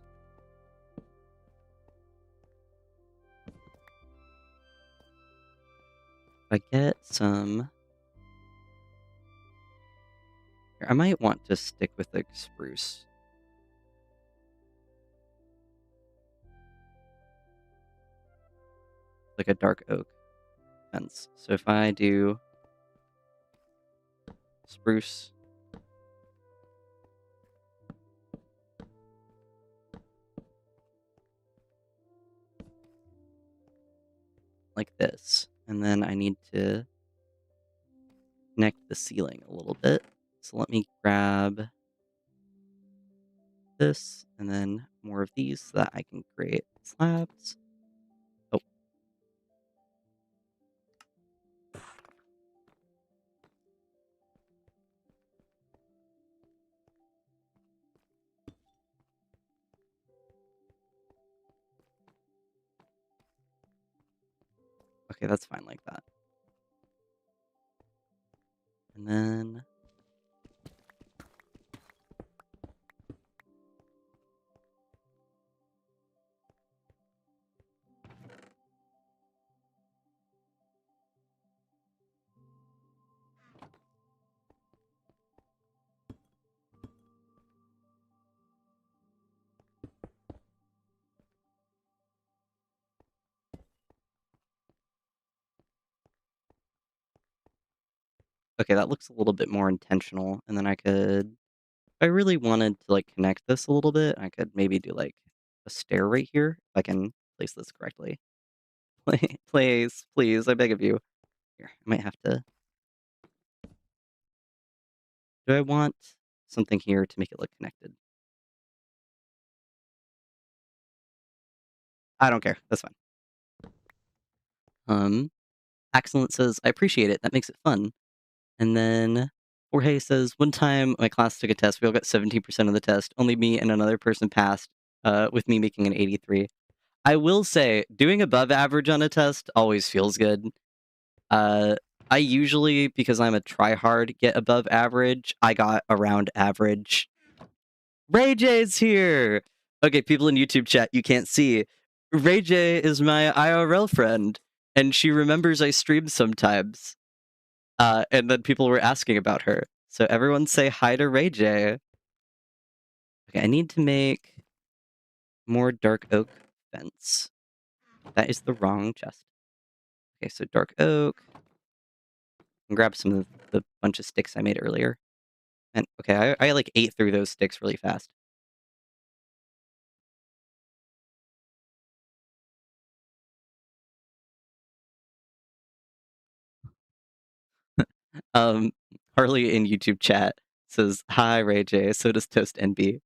if I get some... I might want to stick with like spruce. Like a dark oak fence. So if I do spruce, like this, and then I need to connect the ceiling a little bit. So let me grab this and then more of these so that I can create slabs. Oh. Okay, that's fine like that. And then... okay, that looks a little bit more intentional. And then I could... if I really wanted to like connect this a little bit, I could maybe do like a stair right here. If I can place this correctly. Please, please, I beg of you. Here, I might have to... do I want something here to make it look connected? I don't care. That's fine. Excellent says, I appreciate it. That makes it fun. And then Jorge says, one time my class took a test. We all got 17% of the test. Only me and another person passed, with me making an 83. I will say, doing above average on a test always feels good. I usually, because I'm a tryhard, get above average. I got around average. Ray J's here! Okay, people in YouTube chat, you can't see. Ray J is my IRL friend, and she remembers I stream sometimes. And then people were asking about her. So everyone say hi to Ray J. Okay, I need to make more dark oak fence. That is the wrong chest. Okay, so dark oak. And grab some of the bunch of sticks I made earlier. And okay, I like ate through those sticks really fast. Um, Harley in YouTube chat says, hi, Ray J. So does Toast NB.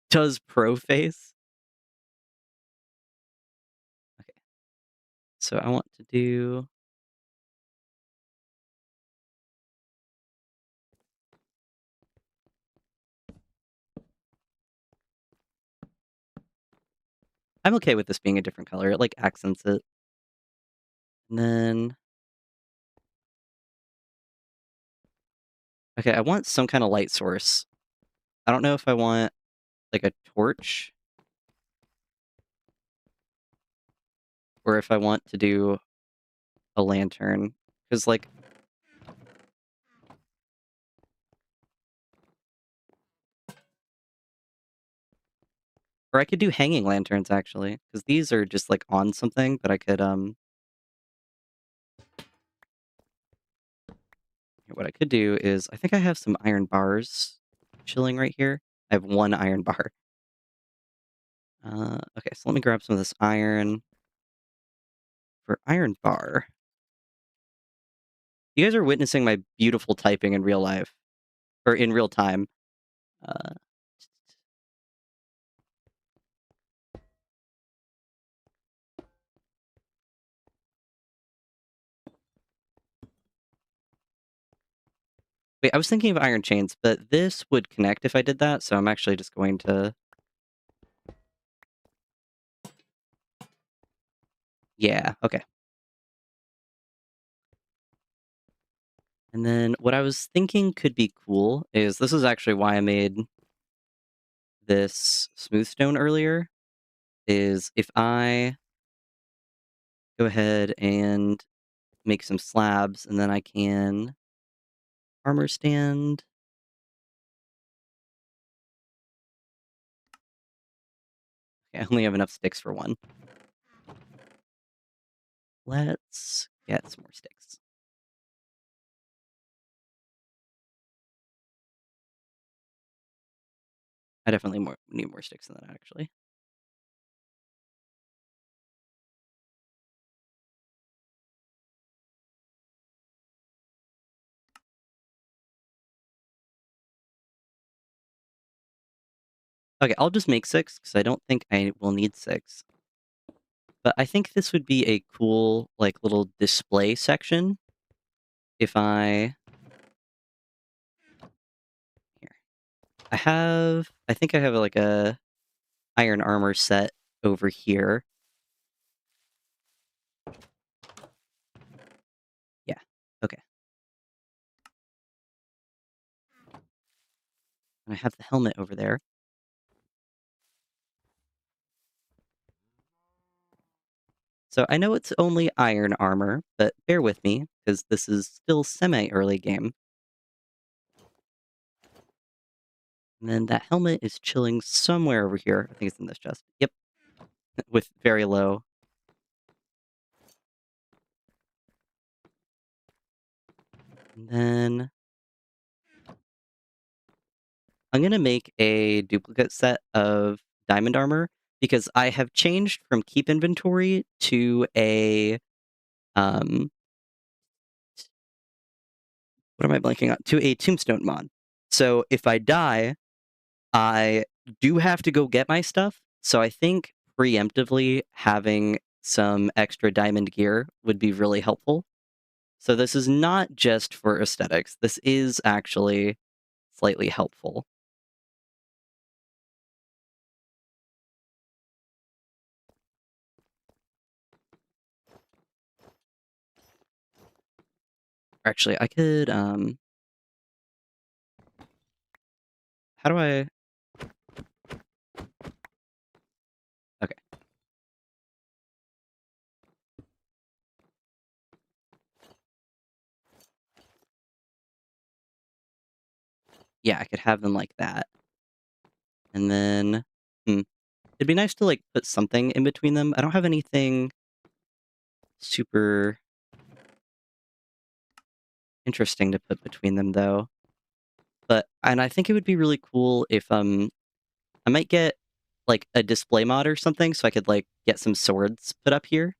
Does Proface? Okay. So I want to do... I'm okay with this being a different color. It like accents it. And then... okay, I want some kind of light source. I don't know if I want like a torch or if I want to do a lantern. Because like... or I could do hanging lanterns actually. Because these are just like on something, but I could what I could do is, I think I have some iron bars chilling right here. I have one iron bar. Okay, so let me grab some of this iron for iron bar. You guys are witnessing my beautiful typing in real life, or in real time. Uh, Wait, I was thinking of iron chains, but this would connect if I did that, so I'm actually just going to... Yeah, okay. And then what I was thinking could be cool is this is actually why I made this smooth stone earlier, is if I go ahead and make some slabs, and then I can armor stand. Okay, I only have enough sticks for one. Let's get some more sticks. I definitely need more sticks than that, actually. Okay, I'll just make 6, because I don't think I will need 6. But I think this would be a cool, like, little display section if I... Here. I think I have, like, a iron armor set over here. Yeah, okay. And I have the helmet over there. So I know it's only iron armor, but bear with me, because this is still semi-early game. And then that helmet is chilling somewhere over here. I think it's in this chest. Yep. With very low. And then I'm going to make a duplicate set of diamond armor, because I have changed from keep inventory to a, what am I blanking on? To a tombstone mod. So if I die, I do have to go get my stuff. So I think preemptively having some extra diamond gear would be really helpful. So this is not just for aesthetics. This is actually slightly helpful. Actually, I could, how do I... Okay. Yeah, I could have them like that. And then, it'd be nice to, like, put something in between them. I don't have anything super interesting to put between them, though. And I think it would be really cool if, I might get, like, a display mod or something so I could, like, get some swords put up here.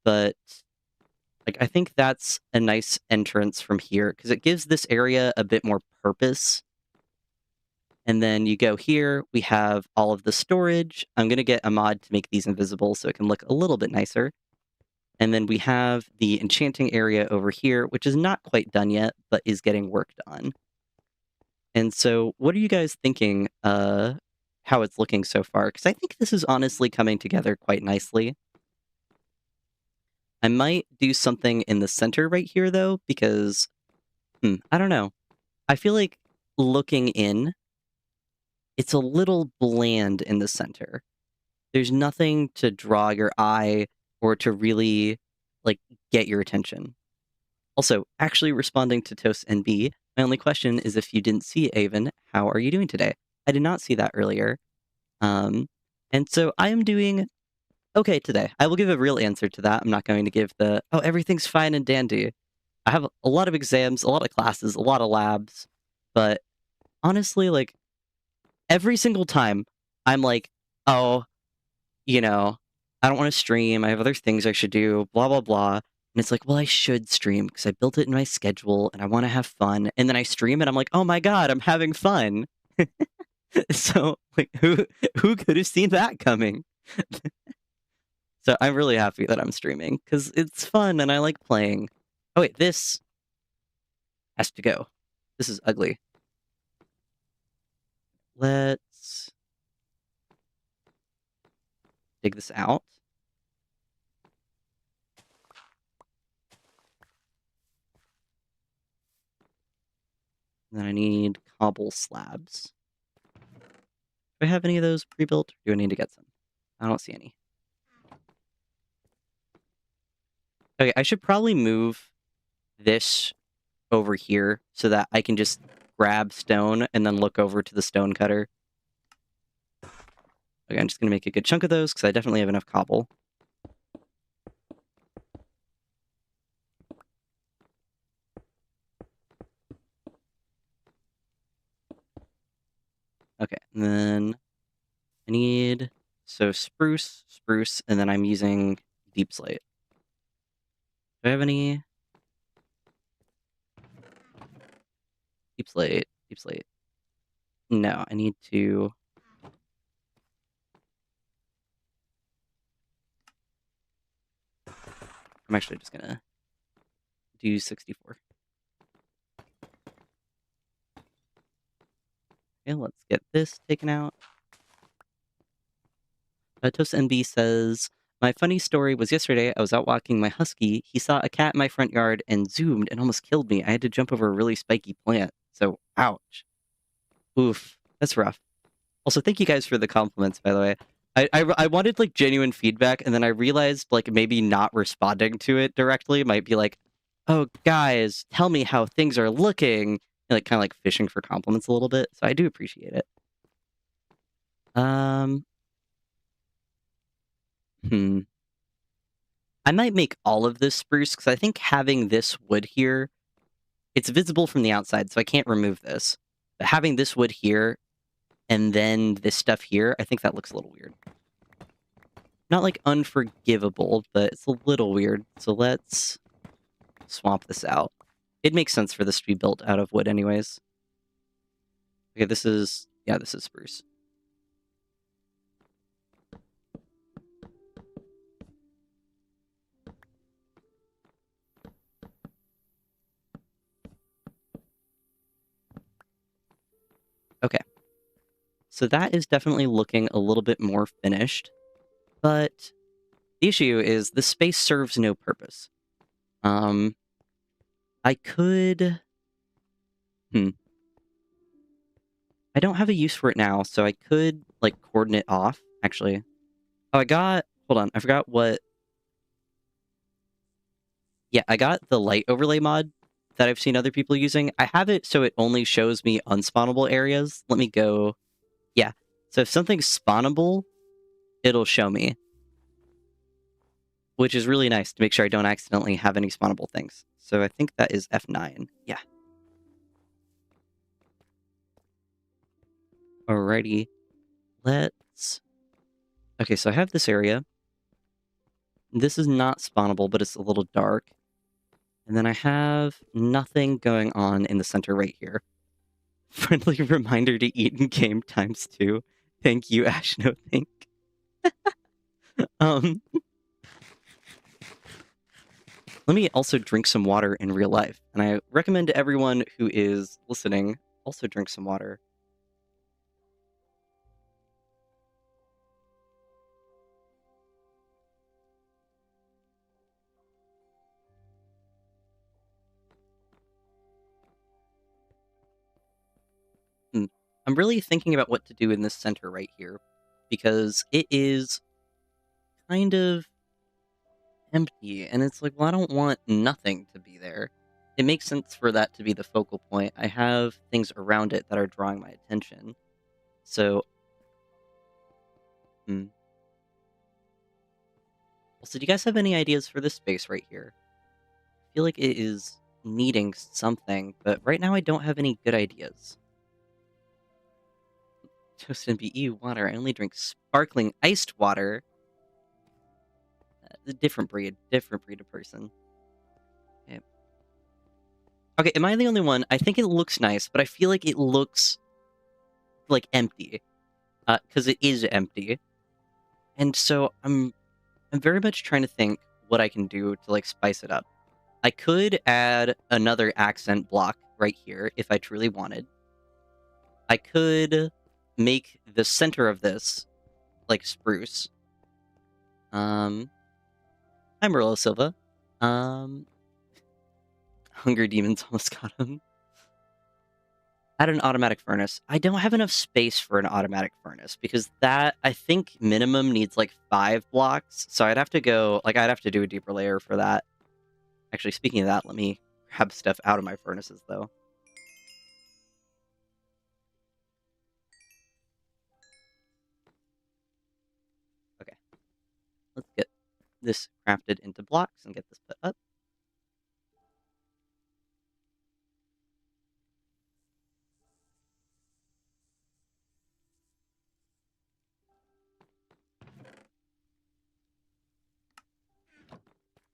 But, like, I think that's a nice entrance from here, because it gives this area a bit more purpose. And then you go here, we have all of the storage. I'm going to get a mod to make these invisible so it can look a little bit nicer. And then we have the enchanting area over here, which is not quite done yet, but is getting worked on. And so what are you guys thinking, how it's looking so far? Because I think this is honestly coming together quite nicely. I might do something in the center right here, though, because, I don't know. I feel like looking in, it's a little bland in the center. There's nothing to draw your eye or to really, like, get your attention. Also, actually responding to Toast NB, my only question is if you didn't see Avon, how are you doing today? I did not see that earlier. And so I am doing okay today. I will give a real answer to that. I'm not going to give the, oh, everything's fine and dandy. I have a lot of exams, a lot of classes, a lot of labs, but honestly, like, every single time I'm like, oh, you know, I don't want to stream. I have other things I should do, blah, blah, blah. And it's like, well, I should stream because I built it in my schedule and I want to have fun. And then I stream and I'm like, oh my God, I'm having fun. So, like, who could have seen that coming? So I'm really happy that I'm streaming because it's fun and I like playing. Oh wait, this has to go. This is ugly. Let's dig this out. And then I need cobble slabs. Do I have any of those pre-built? Or do I need to get some? I don't see any. Okay, I should probably move this over here so that I can just grab stone and then look over to the stone cutter. Okay, I'm just going to make a good chunk of those because I definitely have enough cobble. Okay, and then I need, so spruce, and then I'm using deep slate. Do I have any? Deep slate, deep slate. No, I need to... I'm actually just gonna do 64. Okay, let's get this taken out. Toast NB says, my funny story was yesterday, I was out walking my husky. He saw a cat in my front yard and zoomed and almost killed me. I had to jump over a really spiky plant. So, ouch. Oof, that's rough. Also, thank you guys for the compliments, by the way. I wanted, like, genuine feedback, and then I realized, like, maybe not responding to it directly might be like, oh, guys, tell me how things are looking. And, like, kind of like fishing for compliments a little bit. So I do appreciate it. I might make all of this spruce, because I think having this wood here, it's visible from the outside, so I can't remove this. But having this wood here, and then this stuff here, I think that looks a little weird. Not, like, unforgivable, but it's a little weird. So let's swamp this out. It makes sense for this to be built out of wood anyways. Okay, this is... yeah, this is spruce. Okay. So that is definitely looking a little bit more finished. But the issue is the space serves no purpose. I could... I don't have a use for it now, so I could, like, coordinate off, actually. Oh, I got... hold on, I forgot what... yeah, I got the light overlay mod that I've seen other people using. I have it so it only shows me unspawnable areas. Let me go... yeah, so if something's spawnable, it'll show me. Which is really nice to make sure I don't accidentally have any spawnable things. So I think that is F9. Yeah. Alrighty. Let's... okay, so I have this area. This is not spawnable, but it's a little dark. And then I have nothing going on in the center right here. Friendly reminder to eat in game ×2. Thank you, Ashno Think. Let me also drink some water in real life. And I recommend to everyone who is listening, also drink some water. I'm really thinking about what to do in this center right here, because it is kind of empty, and it's like, well, I don't want nothing to be there. It makes sense for that to be the focal point. I have things around it that are drawing my attention. So, also, do you guys have any ideas for this space right here? I feel like it is needing something, but right now I don't have any good ideas. Toasted and BE water. I only drink sparkling iced water. A different breed of person. Okay. Okay, am I the only one? I think it looks nice, but I feel like it looks like empty. Because it is empty. And so I'm very much trying to think what I can do to like spice it up. I could add another accent block right here if I truly wanted. I could make the center of this like spruce. Hi Marilla Silva. Hunger Demons almost got him. Add an automatic furnace. I don't have enough space for an automatic furnace because that, I think, minimum needs like 5 blocks. So I'd have to go, like, I'd have to do a deeper layer for that. Actually, speaking of that, let me grab stuff out of my furnaces, though. Okay. Let's get this crafted into blocks and get this put up.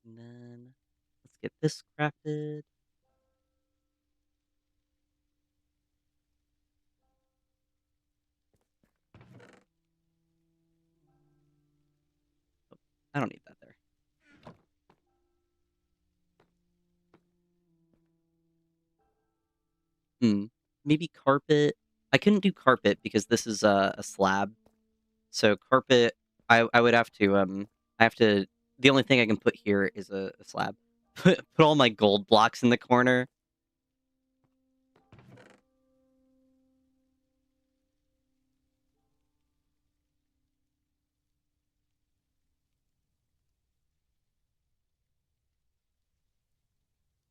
And then let's get this crafted. Oh, I don't need that there. Maybe carpet. I couldn't do carpet because this is a slab. So carpet, I would have to I have to. The only thing I can put here is a slab. Put all my gold blocks in the corner.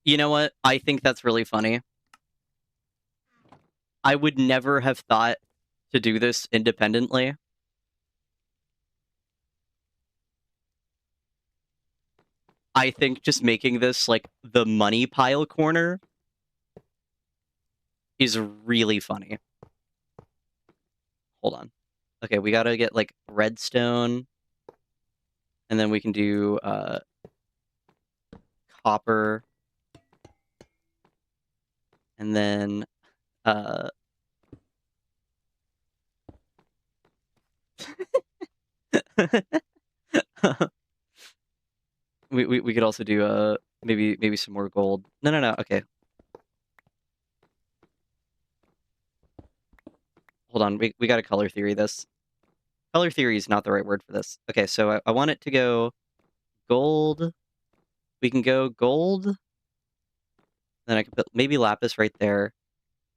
You know what? I think that's really funny. I would never have thought to do this independently. I think just making this like the money pile corner is really funny. Hold on. Okay, we gotta get like redstone, and then we can do copper, and then we could also do maybe some more gold. No. Okay. Hold on. We got to color theory this. Color theory is not the right word for this. Okay, so I want it to go gold. We can go gold. Then I can put maybe lapis right there,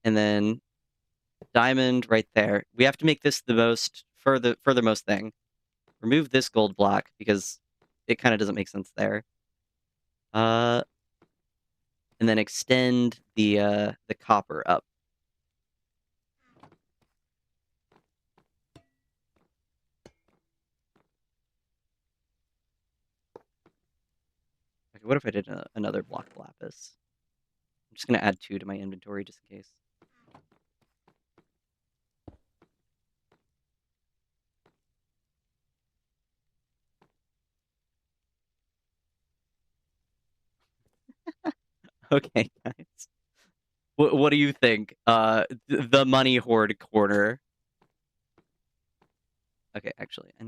and then diamond right there. We have to make this the most furthermost thing. Remove this gold block because it kind of doesn't make sense there. And then extend the copper up. Okay, what if I did another block of lapis? I'm just gonna add 2 to my inventory just in case. Okay, guys. What do you think? The money hoard corner. Okay, actually, I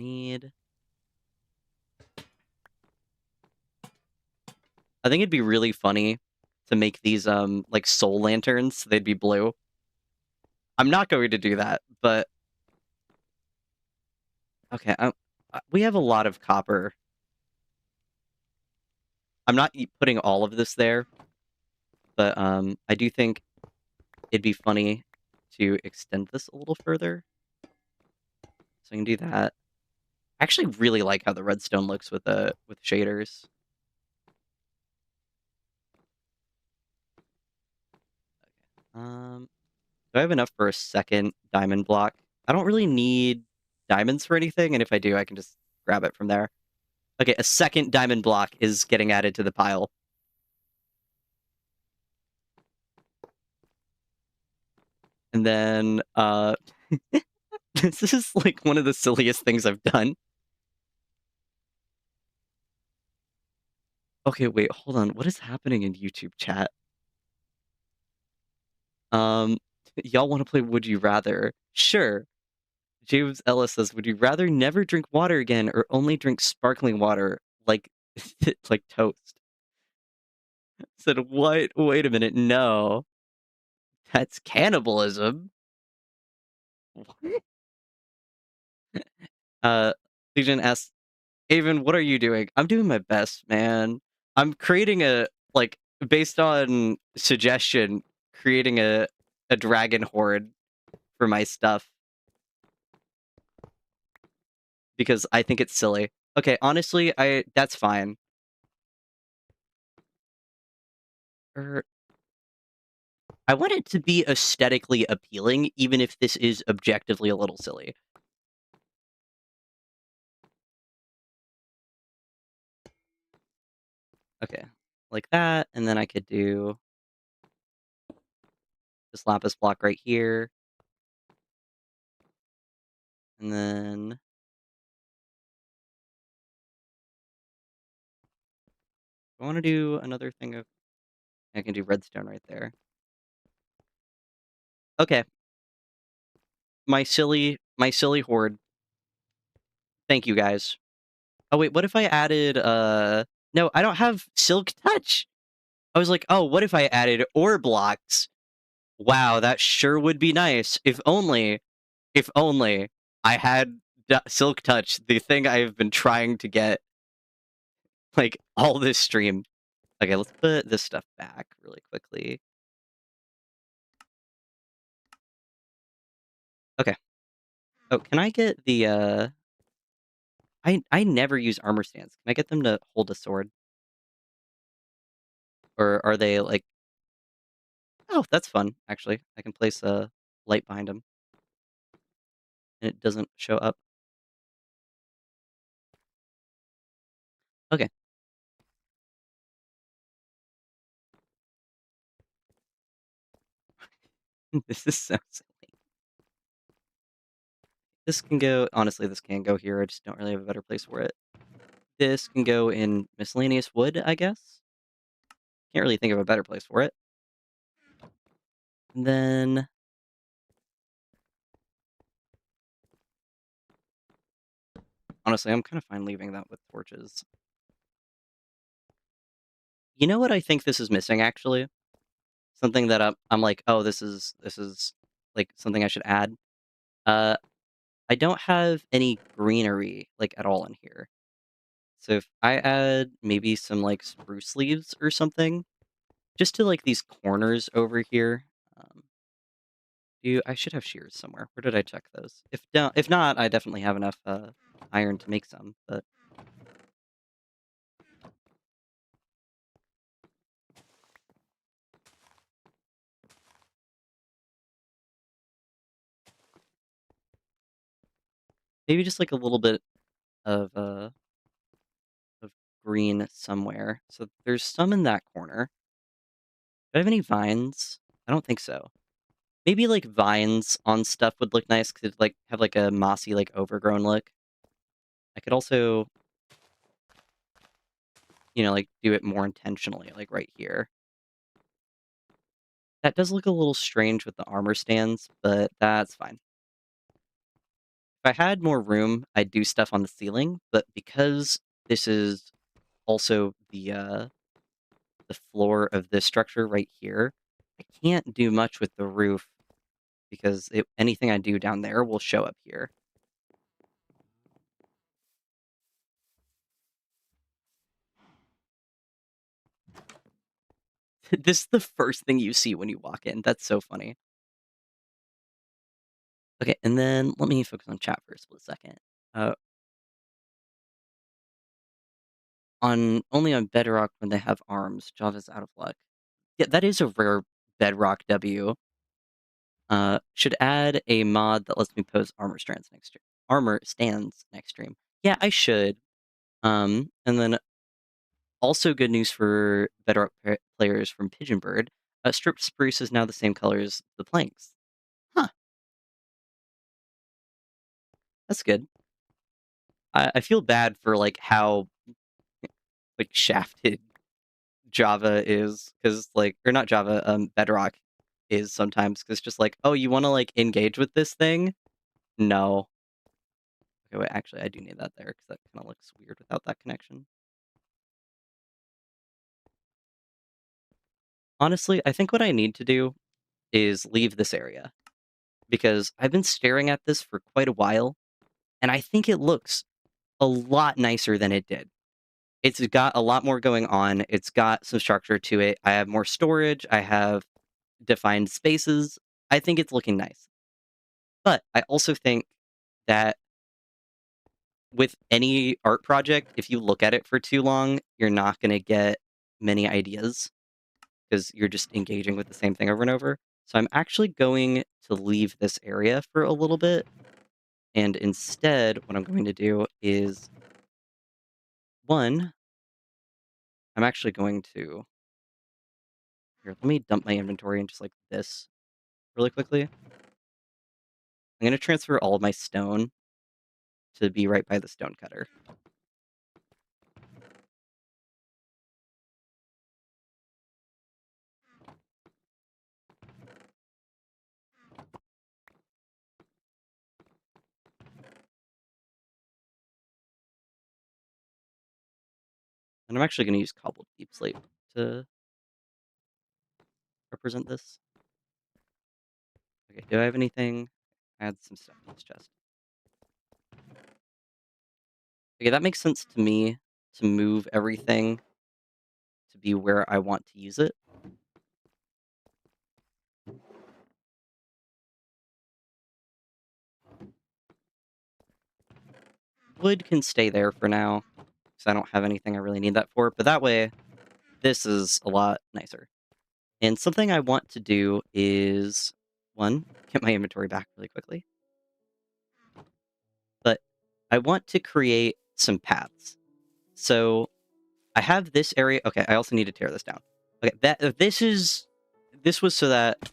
think it'd be really funny to make these like soul lanterns. They'd be blue. I'm not going to do that, but okay. We have a lot of copper. I'm not putting all of this there, but I do think it'd be funny to extend this a little further. So I can do that. I actually really like how the redstone looks with shaders. Do I have enough for a second diamond block? I don't really need diamonds for anything, and if I do, I can just grab it from there. Okay, a second diamond block is getting added to the pile. And then, This is like one of the silliest things I've done. Okay, wait, hold on. What is happening in YouTube chat? Um, y'all want to play Would You Rather? Sure. James Ellis says, "Would you rather never drink water again or only drink sparkling water like like toast?" Said, "What? Wait a minute. No, that's cannibalism." What? Uh, Legion asks, "Avon, what are you doing?" I'm doing my best, man. I'm creating like based on suggestion, creating a dragon horde for my stuff because I think it's silly. Okay, honestly, that's fine. Er, I want it to be aesthetically appealing, even if this is objectively a little silly. Okay, like that, and then I could do this lapis block right here, and then I want to do another thing of I can do redstone right there. Okay, my silly horde. Thank you guys. Oh wait, what if I added no, I don't have silk touch. I was like, "Oh, what if I added ore blocks?" Wow, that sure would be nice. If only I had silk touch, the thing I've been trying to get like all this stream. Okay, let's put this stuff back really quickly. Okay. Oh, can I get the I never use armor stands. Can I get them to hold a sword? Or are they like oh, that's fun, actually. I can place a light behind them and it doesn't show up. Okay. This is so silly. This can go honestly, this can go here. I just don't really have a better place for it. This can go in miscellaneous wood, I guess. Can't really think of a better place for it. And then honestly, I'm kind of fine leaving that with torches. You know what I think this is missing actually? Something that I'm like, "Oh, this is like something I should add." Uh, I don't have any greenery like at all in here. So if I add maybe some like spruce leaves or something just to like these corners over here. Um, I should have shears somewhere. Where did I check those? If not, I definitely have enough iron to make some, but maybe just like a little bit of of green somewhere. So there's some in that corner. Do I have any vines? I don't think so. Maybe like vines on stuff would look nice because like have like a mossy, like overgrown look. I could also, like do it more intentionally, like right here. That does look a little strange with the armor stands, but that's fine. If I had more room, I'd do stuff on the ceiling, but because this is also the floor of this structure right here, I can't do much with the roof because anything I do down there will show up here. This is the first thing you see when you walk in. That's so funny. Okay, and then let me focus on chat for a split second. Uh, on only on Bedrock when they have arms, Java's out of luck. Yeah, that is a rare Bedrock W. Should add a mod that lets me pose armor stands next stream. Yeah, I should. And then also good news for Bedrock players from Pigeonbird. Stripped spruce is now the same color as the planks. Huh. That's good. I feel bad for, like, how, like, shafted Java is, because like, or not Java, Bedrock is sometimes, because just like, "Oh, you wanna, like, engage with this thing? No." Okay, wait, actually, I do need that there, because that kinda looks weird without that connection. Honestly, I think what I need to do is leave this area, because I've been staring at this for quite a while, and I think it looks a lot nicer than it did. It's got a lot more going on, it's got some structure to it, I have more storage, I have defined spaces. I think it's looking nice. But I also think that with any art project, if you look at it for too long, you're not gonna get many ideas, because you're just engaging with the same thing over and over. So I'm actually going to leave this area for a little bit, and instead, what I'm going to do is, 1, I'm actually going to here, let me dump my inventory into, just, like, this really quickly. I'm gonna transfer all of my stone to be right by the stone cutter. And I'm actually gonna use cobbled deep slate to represent this. Okay, do I have anything? Add some stuff to this chest. Okay, that makes sense to me to move everything to be where I want to use it. Wood can stay there for now, because I don't have anything I really need that for, but that way, this is a lot nicer. And something I want to do is, 1, get my inventory back really quickly, but I want to create some paths. So I have this area. Okay, I also need to tear this down. Okay, this was so that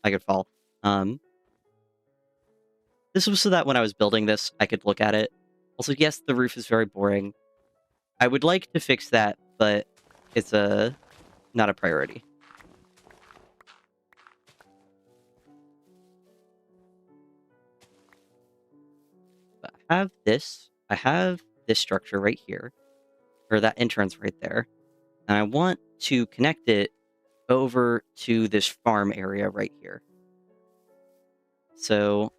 I could fall. Um, this was so that when I was building this, I could look at it. Also, yes, the roof is very boring. I would like to fix that, but it's not a priority. But I have this structure right here, or that entrance right there, and I want to connect it over to this farm area right here. So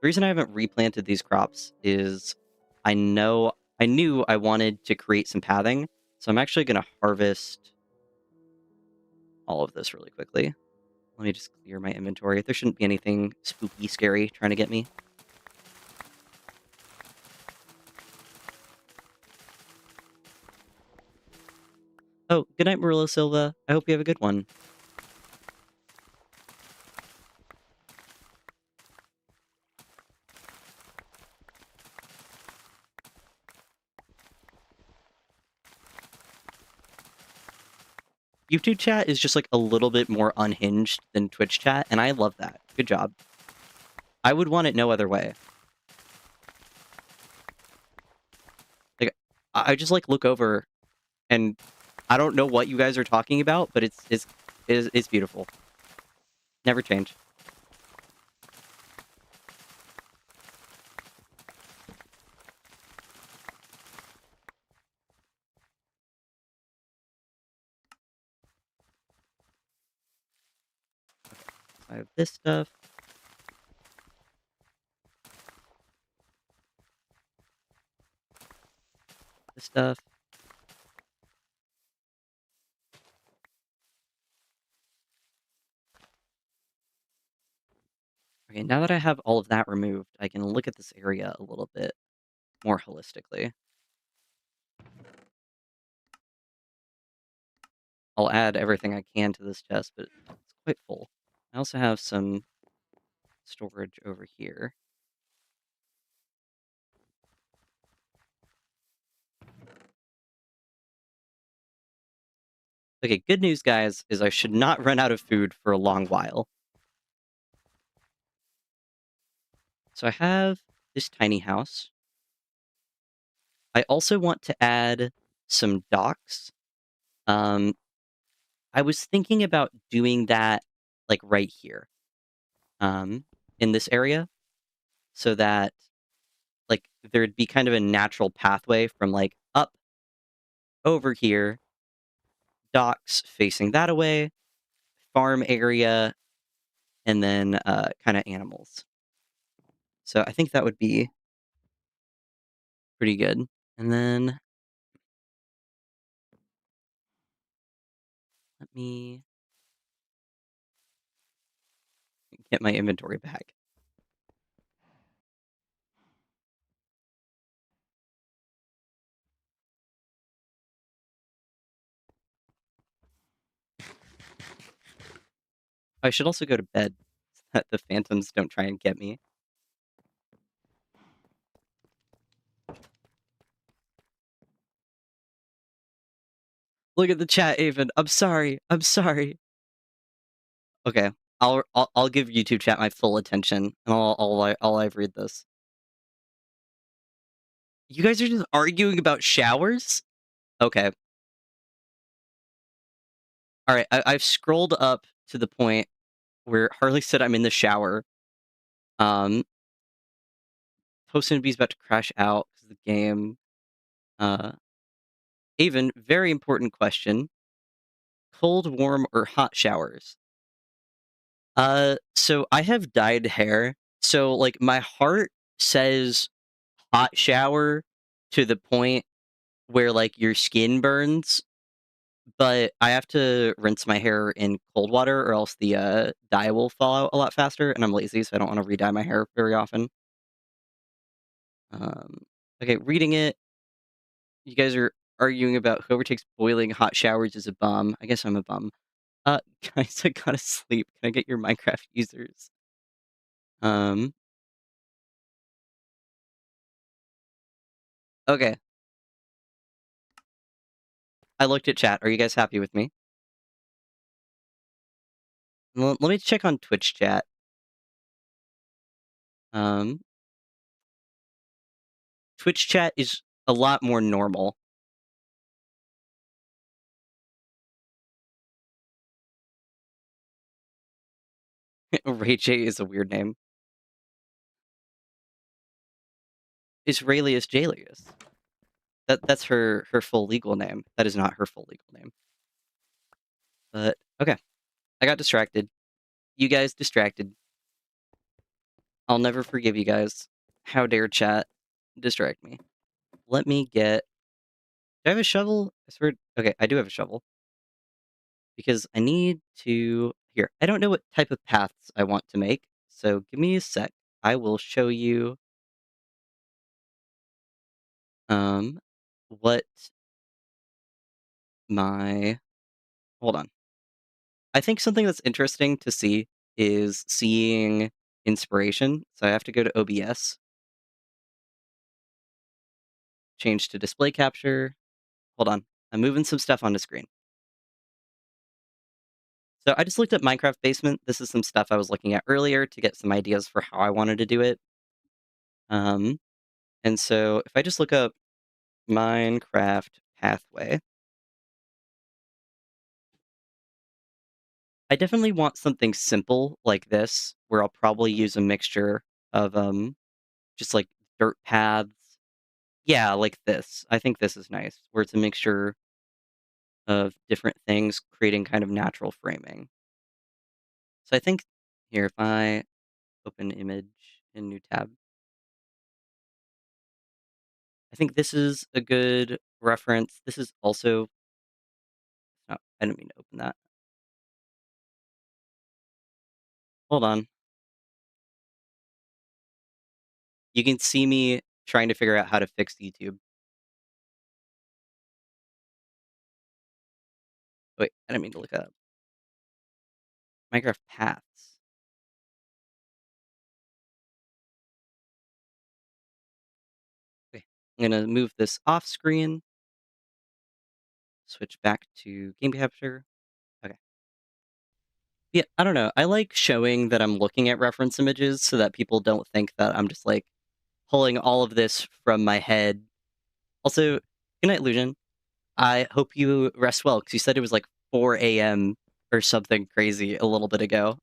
the reason I haven't replanted these crops is I knew I wanted to create some pathing, so I'm actually going to harvest all of this really quickly. Let me just clear my inventory. There shouldn't be anything spooky, scary trying to get me. Oh, good night, Marilla Silva. I hope you have a good one. YouTube chat is just like a little bit more unhinged than Twitch chat, and I love that. Good job. I would want it no other way. Like, I just like look over, and I don't know what you guys are talking about, but it's beautiful. Never change. So I have this stuff, this stuff. Okay, now that I have all of that removed, I can look at this area a little bit more holistically. I'll add everything I can to this chest, but it's quite full. I also have some storage over here. Okay, good news, guys, is I should not run out of food for a long while. So I have this tiny house. I also want to add some docks. Um, I was thinking about doing that like right here, um, in this area, so that like there'd be kind of a natural pathway from like up over here, docks facing that away, farm area, and then kind of animals. So I think that would be pretty good. And then let me get my inventory back. I should also go to bed so that the phantoms don't try and get me. Look at the chat, Avon. I'm sorry. I'm sorry. Okay, I'll give YouTube chat my full attention, and I'll live read this. You guys are just arguing about showers? Okay. All right. I've scrolled up to the point where Harley said I'm in the shower. Um, Post-Bee's about to crash out because of the game. Uh, Avon, very important question: cold, warm, or hot showers? So I have dyed hair, so like my heart says hot shower to the point where like your skin burns, but I have to rinse my hair in cold water or else the dye will fall out a lot faster, and I'm lazy, so I don't want to re-dye my hair very often. Um, okay, reading it, you guys are arguing about whoever takes boiling hot showers is a bum. I guess I'm a bum. Guys, I gotta sleep. Can I get your Minecraft users? Um, okay. I looked at chat. Are you guys happy with me? Well, let me check on Twitch chat. Um, Twitch chat is a lot more normal. Ray J is a weird name. Israelius Jalius. That's her full legal name. That is not her full legal name. But okay, I got distracted. You guys distracted. I'll never forgive you guys. How dare chat distract me? Let me get. Do I have a shovel? I swear. Okay, I do have a shovel because I need to. Here, I don't know what type of paths I want to make, so give me a sec. I will show you um what my. Hold on. I think something that's interesting to see is seeing inspiration. So I have to go to OBS, change to display capture. Hold on. I'm moving some stuff on the screen. So I just looked at Minecraft Basement. This is some stuff I was looking at earlier to get some ideas for how I wanted to do it. Um, and so if I just look up Minecraft pathway, I definitely want something simple like this, where I'll probably use a mixture of just like dirt paths. Yeah, like this. I think this is nice, where it's a mixture of different things, creating kind of natural framing. So I think here, if I open image in new tab, I think this is a good reference. This is also, no, I didn't mean to open that. Hold on. You can see me trying to figure out how to fix YouTube. Wait, I didn't mean to look up. Minecraft paths. Okay, I'm gonna move this off screen, switch back to game capture. Okay. Yeah, I don't know. I like showing that I'm looking at reference images so that people don't think that I'm just like pulling all of this from my head. Also, good night, Lucian. I hope you rest well because you said it was like 4 a.m. or something crazy a little bit ago.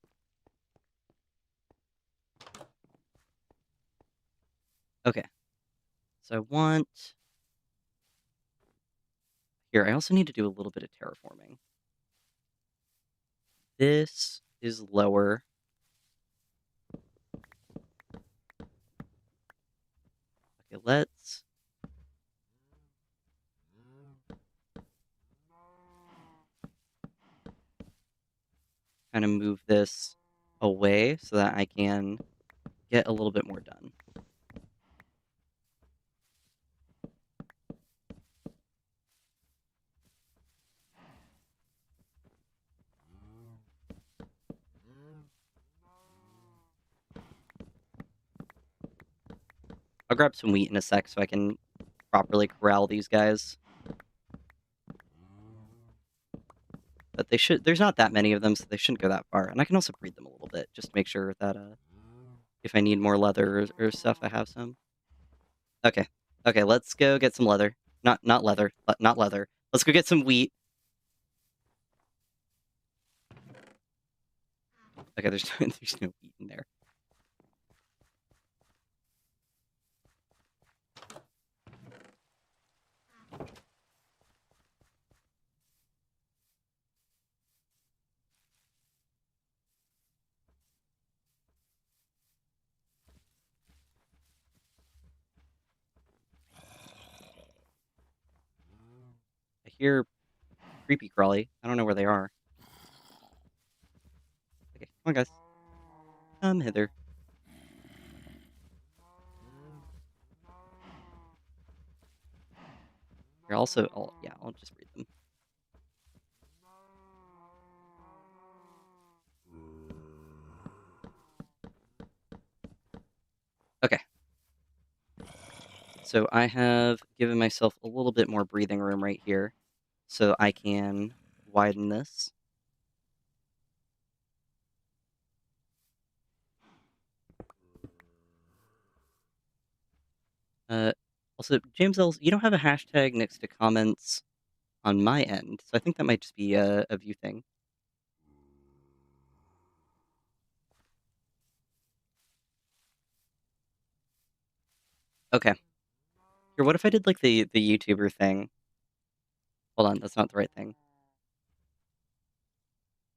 Okay. So I want... Here, I also need to do a little bit of terraforming. This is lower. Okay, let's... kind of move this away so that I can get a little bit more done. I'll grab some wheat in a sec so I can properly corral these guys. But they should... There's not that many of them, so they shouldn't go that far. And I can also breed them a little bit, just to make sure that if I need more leather or stuff, I have some. Okay. Okay, let's go get some leather. Not leather. Not leather. Let's go get some wheat. Okay, there's no wheat in there. I hear creepy crawly. I don't know where they are. Okay, come on, guys. Come hither. Here, also... I'll just breed them. Okay. So I have given myself a little bit more breathing room right here, so I can widen this. Also, James Ells, you don't have a hashtag next to comments on my end, so I think that might just be a view thing. Okay. Here, what if I did like the YouTuber thing? Hold on, that's not the right thing.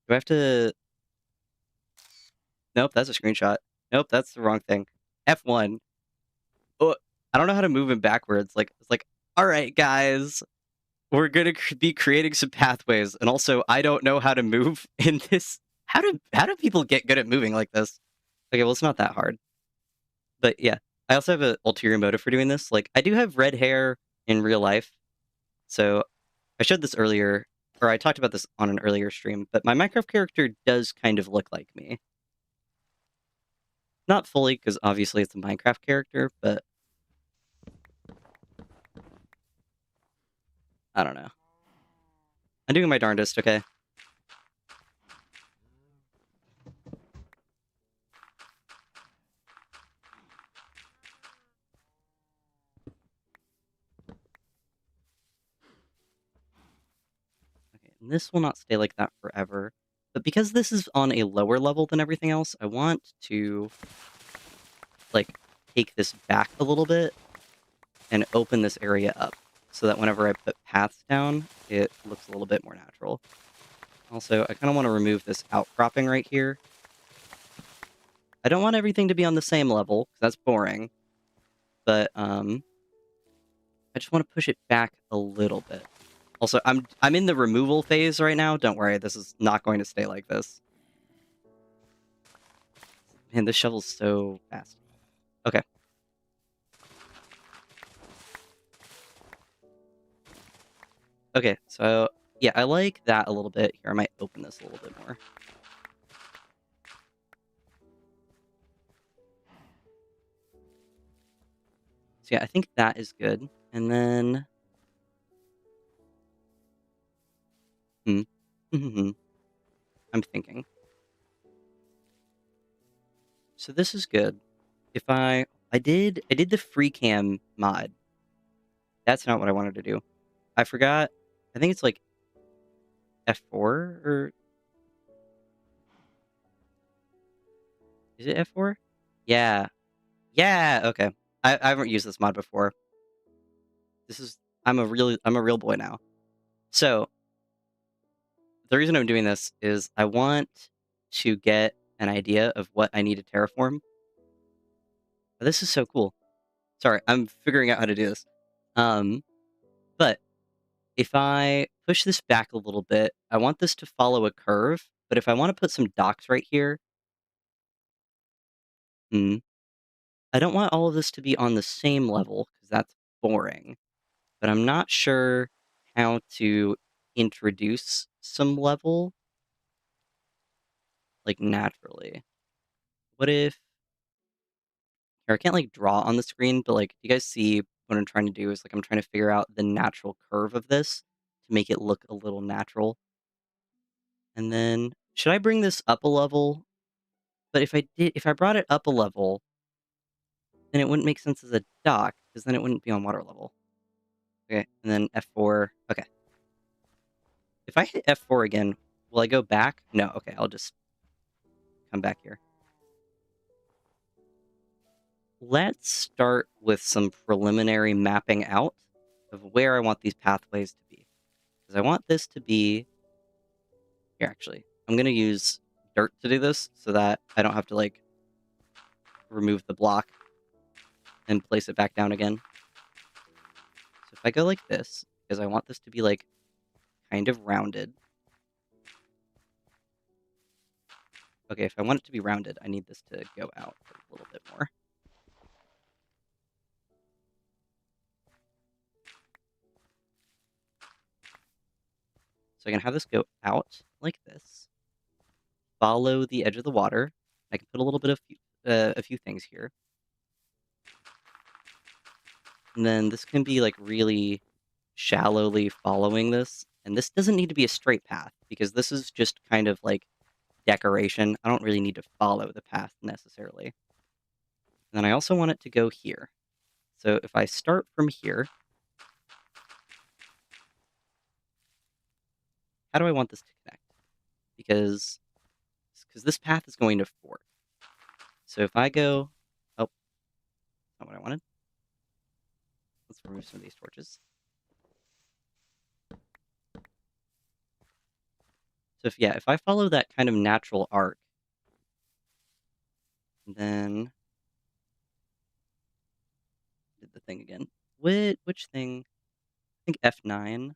Do I have to... Nope, that's a screenshot. Nope, that's the wrong thing. F1. Oh, I don't know how to move him backwards. Like, it's like, all right, guys, we're gonna be creating some pathways, and also I don't know how to move in this. How do people get good at moving like this? Okay, well, it's not that hard. But yeah, I also have an ulterior motive for doing this. Like, I do have red hair in real life, so I showed this earlier, or I talked about this on an earlier stream. But my Minecraft character does kind of look like me. Not fully, because obviously it's a Minecraft character, but I don't know. I'm doing my darndest, okay? Okay, and this will not stay like that forever. But because this is on a lower level than everything else, I want to, like, take this back a little bit and open this area up so that whenever I put paths down, it looks a little bit more natural. Also, I kind of want to remove this outcropping right here. I don't want everything to be on the same level, because that's boring. But, I just want to push it back a little bit. Also, I'm in the removal phase right now. Don't worry, this is not going to stay like this. Man, this shovel's so fast. Okay. Okay, so, yeah, I like that a little bit. Here, I might open this a little bit more. So yeah, I think that is good. And then... I'm thinking. So this is good. If I did the free cam mod. That's not what I wanted to do. I forgot. I think it's like F4 or is it F4? Yeah. Yeah, okay. I haven't used this mod before. This is I'm a real boy now. So the reason I'm doing this is I want to get an idea of what I need to terraform. This is so cool. Sorry, I'm figuring out how to do this. But if I push this back a little bit, I want this to follow a curve. But if I want to put some docks right here, I don't want all of this to be on the same level because that's boring. But I'm not sure how to introduce some level like naturally. What if here I can't like draw on the screen, but like you guys see what I'm trying to do is like I'm trying to figure out the natural curve of this to make it look a little natural. And then should I bring this up a level? But if I brought it up a level, then it wouldn't make sense as a dock because then it wouldn't be on water level. Okay, and then F4. Okay. If I hit F4 again, will I go back? No, okay, I'll just come back here. Let's start with some preliminary mapping out of where I want these pathways to be. Because I want this to be... Here, actually. I'm going to use dirt to do this so that I don't have to, like, remove the block and place it back down again. So if I go like this, because I want this to be, like, kind of rounded. Okay, if I want it to be rounded, I need this to go out a little bit more. So I can have this go out like this. Follow the edge of the water. I can put a little bit of a few things here. And then this can be like really shallowly following this. And this doesn't need to be a straight path because this is just kind of like decoration. I don't really need to follow the path necessarily. And then I also want it to go here. So if I start from here, how do I want this to connect? Because this path is going to fork. So if I go, oh, not what I wanted. Let's remove some of these torches. So if I follow that kind of natural arc, then did the thing again. Which thing? I think F9.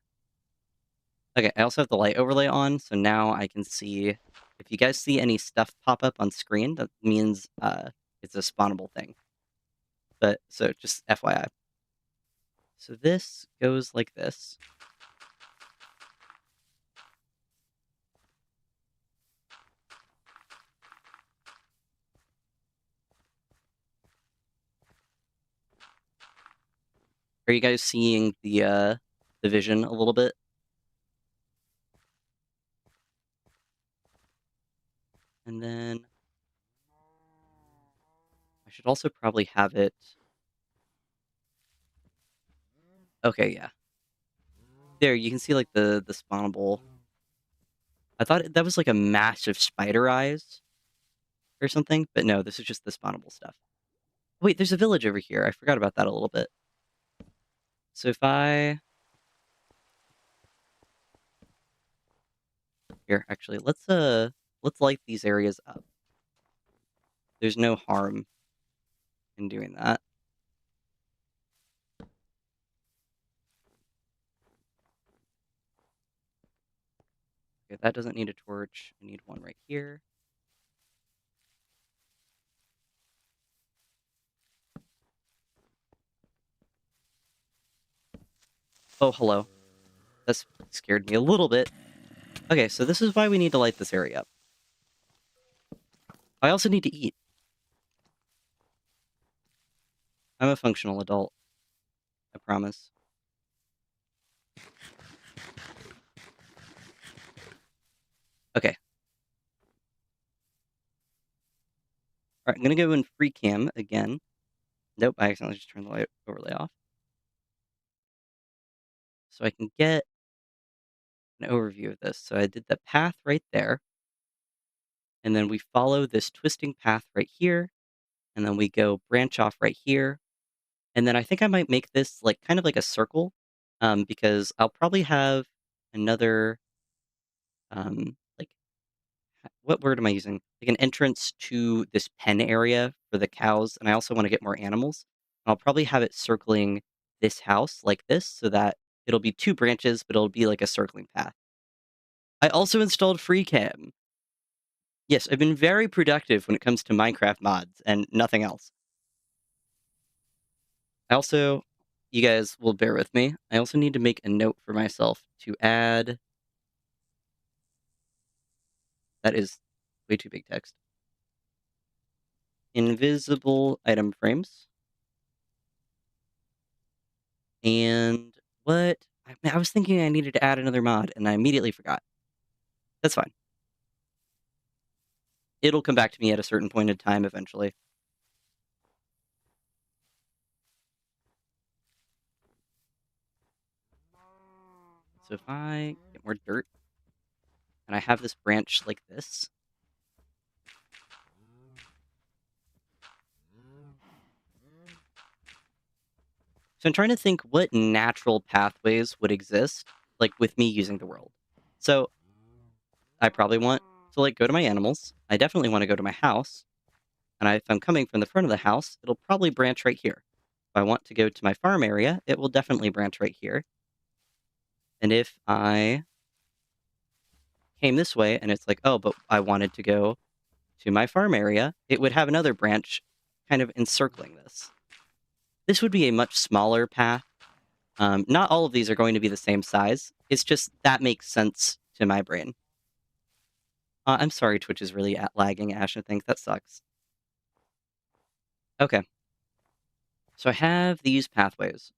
Okay, I also have the light overlay on, so now I can see if you guys see any stuff pop up on screen, that means it's a spawnable thing. But so just FYI. So this goes like this. Are you guys seeing the vision a little bit? And then I should also probably have it. Okay, yeah. There, you can see like the spawnable. I thought that was like a massive spider eyes or something, but no, this is just the spawnable stuff. Wait, there's a village over here. I forgot about that a little bit. So if I here, actually, let's light these areas up. There's no harm in doing that. Okay, that doesn't need a torch. I need one right here. Oh, hello. That scared me a little bit. Okay, so this is why we need to light this area up. I also need to eat. I'm a functional adult. I promise. Okay. All right, I'm gonna go in free cam again. Nope, I accidentally just turned the light overlay off. So I can get an overview of this. So I did the path right there, and then we follow this twisting path right here, and then we go branch off right here. And then I think I might make this like kind of like a circle, because I'll probably have another like what word am I using? Like an entrance to this pen area for the cows, and I also want to get more animals. I'll probably have it circling this house like this, so that it'll be two branches, but it'll be like a circling path. I also installed FreeCam. Yes, I've been very productive when it comes to Minecraft mods and nothing else. I also, you guys will bear with me. I also need to make a note for myself to add. That is way too big text. Invisible item frames. And what? I was thinking I needed to add another mod, and I immediately forgot. That's fine. It'll come back to me at a certain point in time eventually. So if I get more dirt, and I have this branch like this. So I'm trying to think what natural pathways would exist, like with me using the world. So I probably want to like go to my animals. I definitely want to go to my house. And if I'm coming from the front of the house, it'll probably branch right here. If I want to go to my farm area, it will definitely branch right here. And if I came this way and it's like, oh, but I wanted to go to my farm area, it would have another branch kind of encircling this. This would be a much smaller path. Not all of these are going to be the same size. It's just that makes sense to my brain. I'm sorry, Twitch is really lagging, Ash. I think that sucks. Okay. So I have these pathways.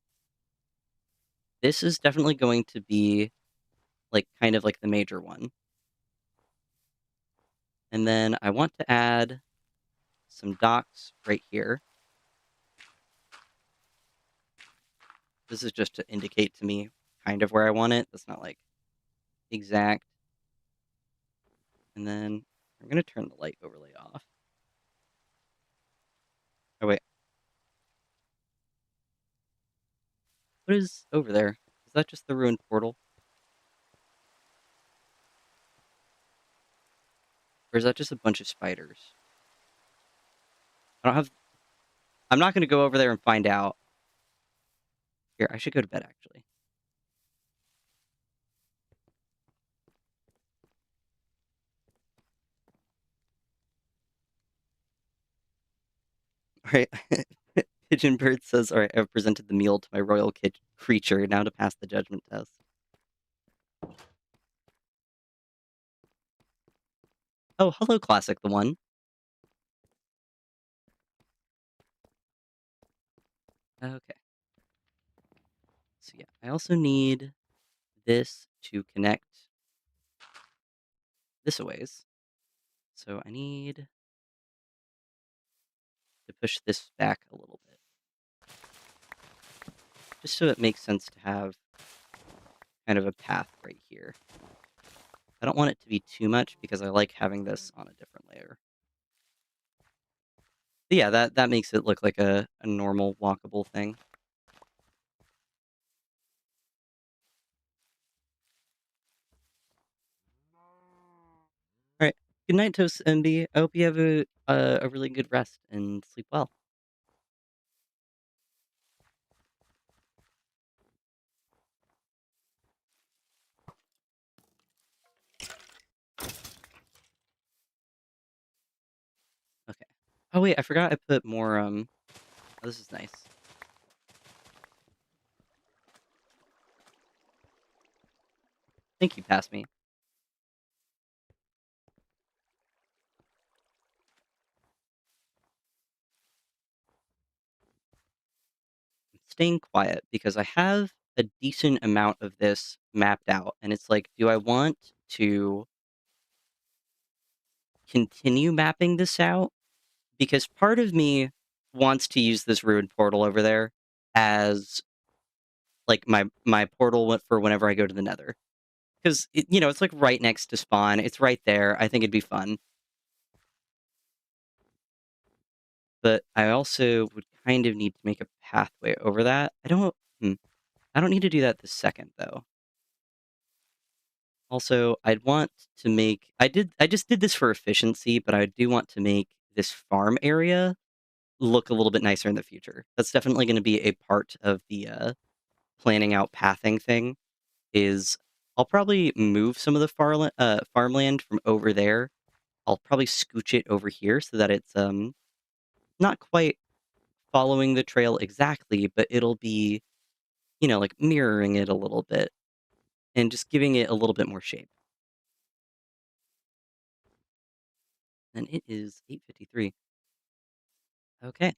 This is definitely going to be like kind of like the major one. And then I want to add some docks right here. This is just to indicate to me kind of where I want it. That's not like exact. And then I'm going to turn the light overlay off. Oh, wait. What is over there? Is that just the ruined portal? Or is that just a bunch of spiders? I don't have... I'm not going to go over there and find out. Here, I should go to bed, actually. All right. Pigeon Bird says, all right, I've presented the meal to my royal creature, now to pass the judgment test. Oh, hello, Classic the One. Okay. So yeah, I also need this to connect this a ways. So I need to push this back a little bit. Just so it makes sense to have kind of a path right here. I don't want it to be too much because I like having this on a different layer. But yeah, that makes it look like a normal walkable thing. All right. Good night, Toast MB. I hope you have a really good rest and sleep well. Okay. Oh wait, I forgot I put more oh, this is nice. Thank you, pass me. I'm staying quiet because I have a decent amount of this mapped out, and it's like, do I want to continue mapping this out because part of me wants to use this ruined portal over there as, like, my portal for whenever I go to the Nether. 'Cause it's, like, right next to spawn, it's right there, I think it'd be fun. But I also would kind of need to make a pathway over that. I don't need to do that this second, though. Also, I'd want to make I just did this for efficiency, but I do want to make this farm area look a little bit nicer in the future. That's definitely gonna be a part of the, planning out pathing thing, is I'll probably move some of the farmland from over there. I'll probably scooch it over here so that it's, not quite following the trail exactly, but it'll be, like, mirroring it a little bit and just giving it a little bit more shape. And it is 8:53. Okay.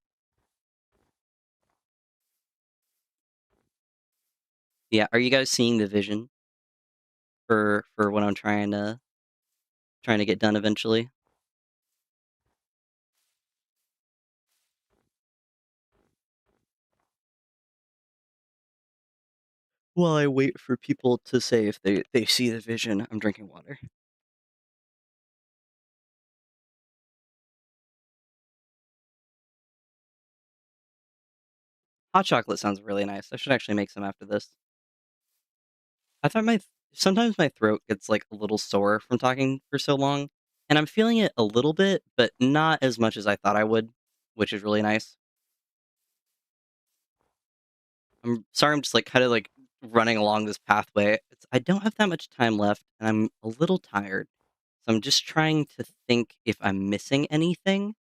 Yeah, are you guys seeing the vision for what I'm trying to get done eventually? While I wait for people to say if they see the vision, I'm drinking water. Hot chocolate sounds really nice. I should actually make some after this. I thought sometimes my throat gets, like, a little sore from talking for so long, and I'm feeling it a little bit, but not as much as I thought I would, which is really nice. I'm sorry, I'm just, like, kinda, like, running along this pathway. I don't have that much time left, and I'm a little tired, so I'm just trying to think if I'm missing anything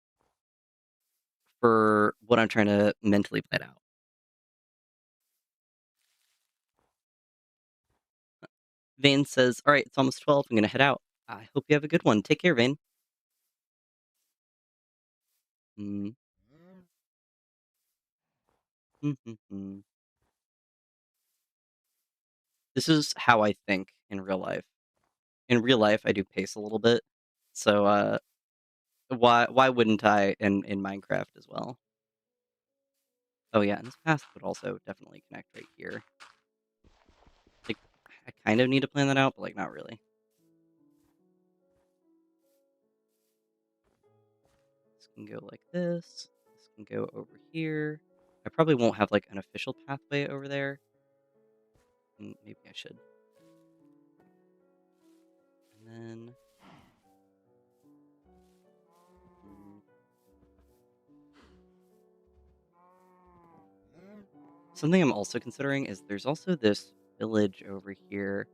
for what I'm trying to mentally plan out. Vane says, "Alright, it's almost 12, I'm gonna head out. I hope you have a good one. Take care, Vane." Mm. This is how I think in real life. In real life, I do pace a little bit, so, why wouldn't I in Minecraft as well? Oh, yeah, and this path would also definitely connect right here. Like, I kind of need to plan that out, but, like, not really. This can go like this. This can go over here. I probably won't have, like, an official pathway over there. Maybe I should. And then mm, something I'm also considering is there's also this village over here,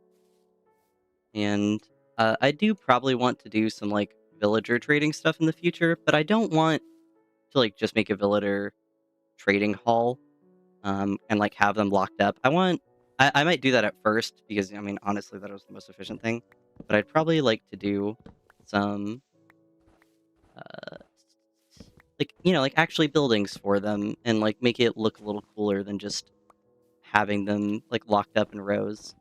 and, I do probably want to do some, like, villager trading stuff in the future, but I don't want to, like, just make a villager trading hall, and, like, have them locked up. I might do that at first because, I mean, honestly, that was the most efficient thing, but I'd probably like to do some, uh, like, like, actually buildings for them and, like, make it look a little cooler than just having them, like, locked up in rows.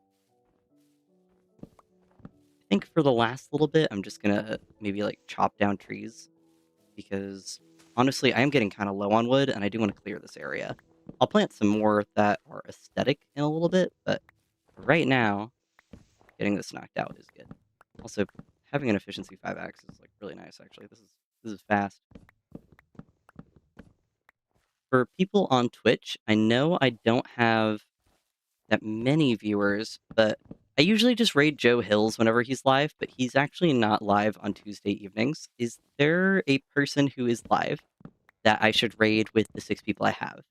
I think for the last little bit, I'm just gonna maybe, like, chop down trees because, honestly, I am getting kinda low on wood, and I do wanna clear this area. I'll plant some more that are aesthetic in a little bit, but right now, getting this knocked out is good. Also, having an efficiency 5x is, like, really nice, actually. This is fast. For people on Twitch, I know I don't have that many viewers, but I usually just raid Joe Hills whenever he's live, but he's actually not live on Tuesday evenings. Is there a person who is live that I should raid with the 6 people I have?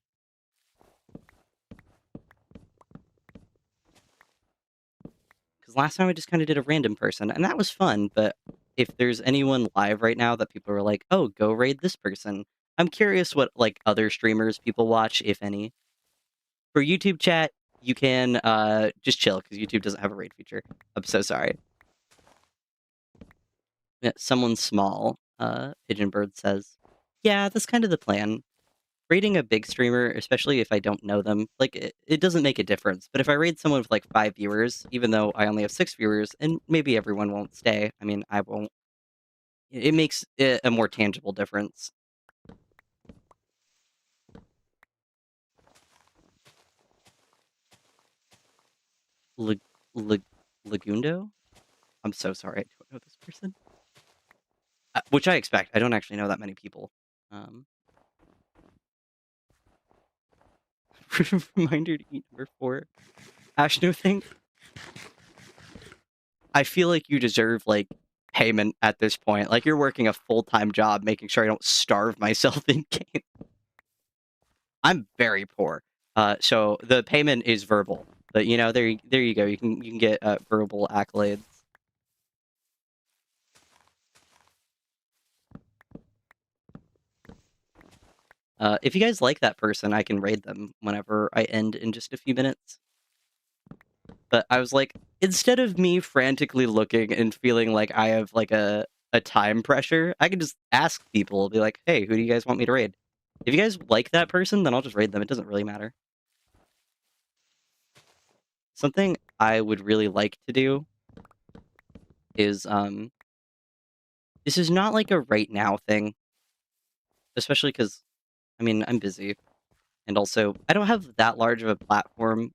Because last time I just kinda did a random person, and that was fun, but if there's anyone live right now that people are like, "Oh, go raid this person." I'm curious what, like, other streamers people watch, if any. For YouTube chat, you can, just chill because YouTube doesn't have a raid feature. I'm so sorry. Yeah, someone small, Pigeon Bird says, "Yeah, that's kind of the plan. Raiding a big streamer, especially if I don't know them, like, it doesn't make a difference, but if I raid someone with, like, 5 viewers, even though I only have 6 viewers, and maybe everyone won't stay, I mean, I won't, it makes it a more tangible difference. Lag Lag Lagundo? I'm so sorry, I don't know this person. Which I expect. I don't actually know that many people. Reminder to eat number 4. Ashno thing. I feel like you deserve, like, payment at this point. Like, you're working a full-time job making sure I don't starve myself in game. I'm very poor. So the payment is verbal. But, you know, there you go. You can get, verbal accolades. If you guys like that person, I can raid them whenever I end in just a few minutes. But I was like, instead of me frantically looking and feeling like I have, like, a time pressure, I can just ask people, be like, "Hey, who do you guys want me to raid?" If you guys like that person, then I'll just raid them. It doesn't really matter. Something I would really like to do is, this is not, like, a right now thing, especially because, I mean, I'm busy, and also, I don't have that large of a platform,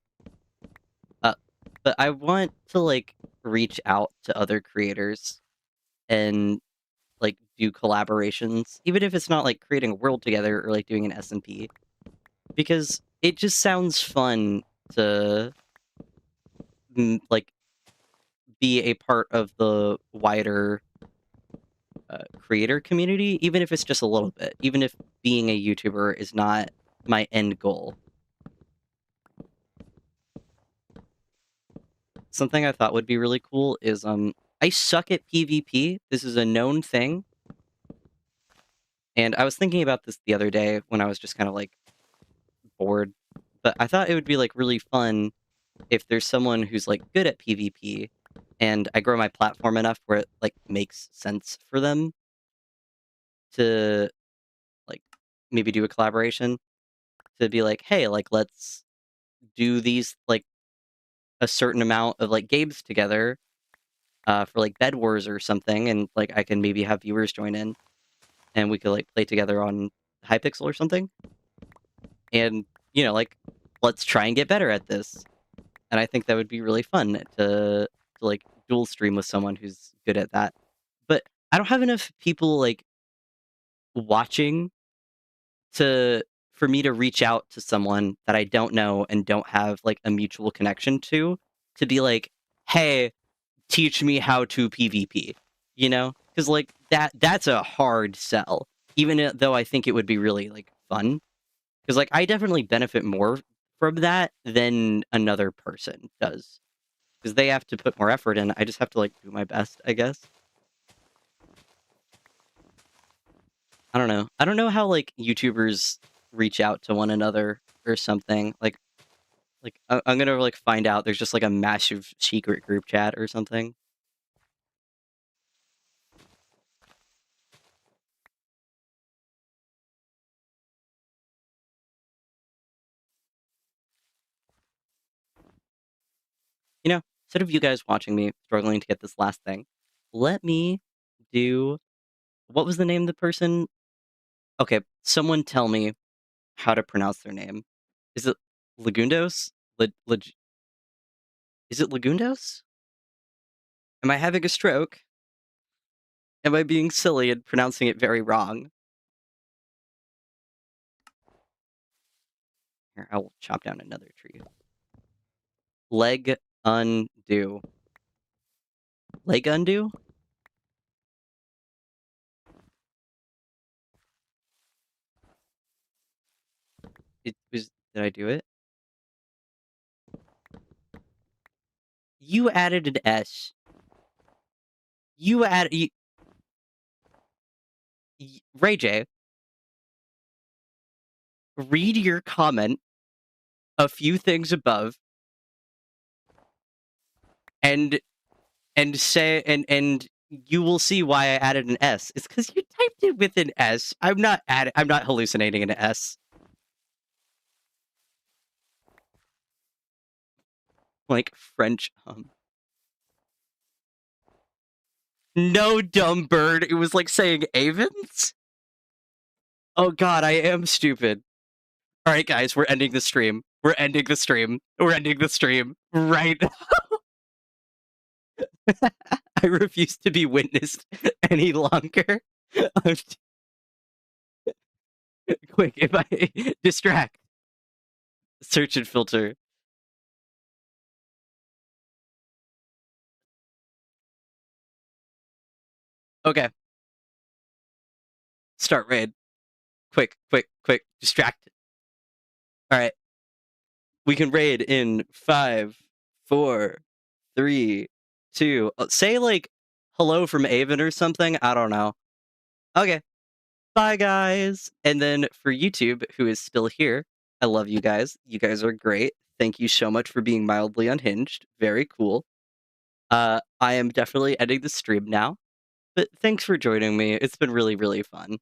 uh, but I want to, like, reach out to other creators and, like, do collaborations, even if it's not, like, creating a world together or, like, doing an SMP, because it just sounds fun to, like, be a part of the wider, creator community, even if it's just a little bit, even if being a YouTuber is not my end goal. Something I thought would be really cool is, I suck at PvP. This is a known thing. And I was thinking about this the other day when I was just kind of, like, bored, but I thought it would be, like, really fun if there's someone who's, like, good at PvP, and I grow my platform enough where it, like, makes sense for them to, like, maybe do a collaboration, to be like, "Hey, like, let's do these, like, a certain amount of, like, games together, for, like, Bed Wars or something," and, like, I can maybe have viewers join in, and we could, like, play together on Hypixel or something, and, you know, like, let's try and get better at this. And I think that would be really fun to like, dual stream with someone who's good at that. But I don't have enough people, like, watching to for me to reach out to someone that I don't know and don't have, like, a mutual connection to be like, "Hey, teach me how to PvP." You know? Because like, that's a hard sell, even though I think it would be really, like, fun. Because like, I definitely benefit more from that than another person does. Because they have to put more effort in, I just have to, like, do my best, I guess. I don't know. I don't know how, like, YouTubers reach out to one another or something. Like, I'm gonna, like, find out there's just, like, a massive secret group chat or something. You know, instead of you guys watching me struggling to get this last thing, let me do what was the name of the person? Okay, someone tell me how to pronounce their name. Is it Lagundos? Lag lag Is it Lagundos? Am I having a stroke? Am I being silly and pronouncing it very wrong? Here, I will chop down another tree. Leg undo. Leg undo? It was. Did I do it? You added an S. You added. Ray J, read your comment a few things above and say and you will see why I added an S. It's because you typed it with an S. I'm not hallucinating an S. Like French No, dumb bird. It was like saying Avens? Oh god, I am stupid. Alright guys, we're ending the stream. We're ending the stream. We're ending the stream right now. I refuse to be witnessed any longer. Quick, if I distract, search and filter. Okay. Start raid. Quick, quick, quick. Distract. All right. We can raid in 5, 4, 3, 2. Say like hello from Avon or something. I don't know. Okay. Bye, guys. And then for YouTube, who is still here, I love you guys. You guys are great. Thank you so much for being mildly unhinged. Very cool. I am definitely ending the stream now. But thanks for joining me. It's been really, really fun.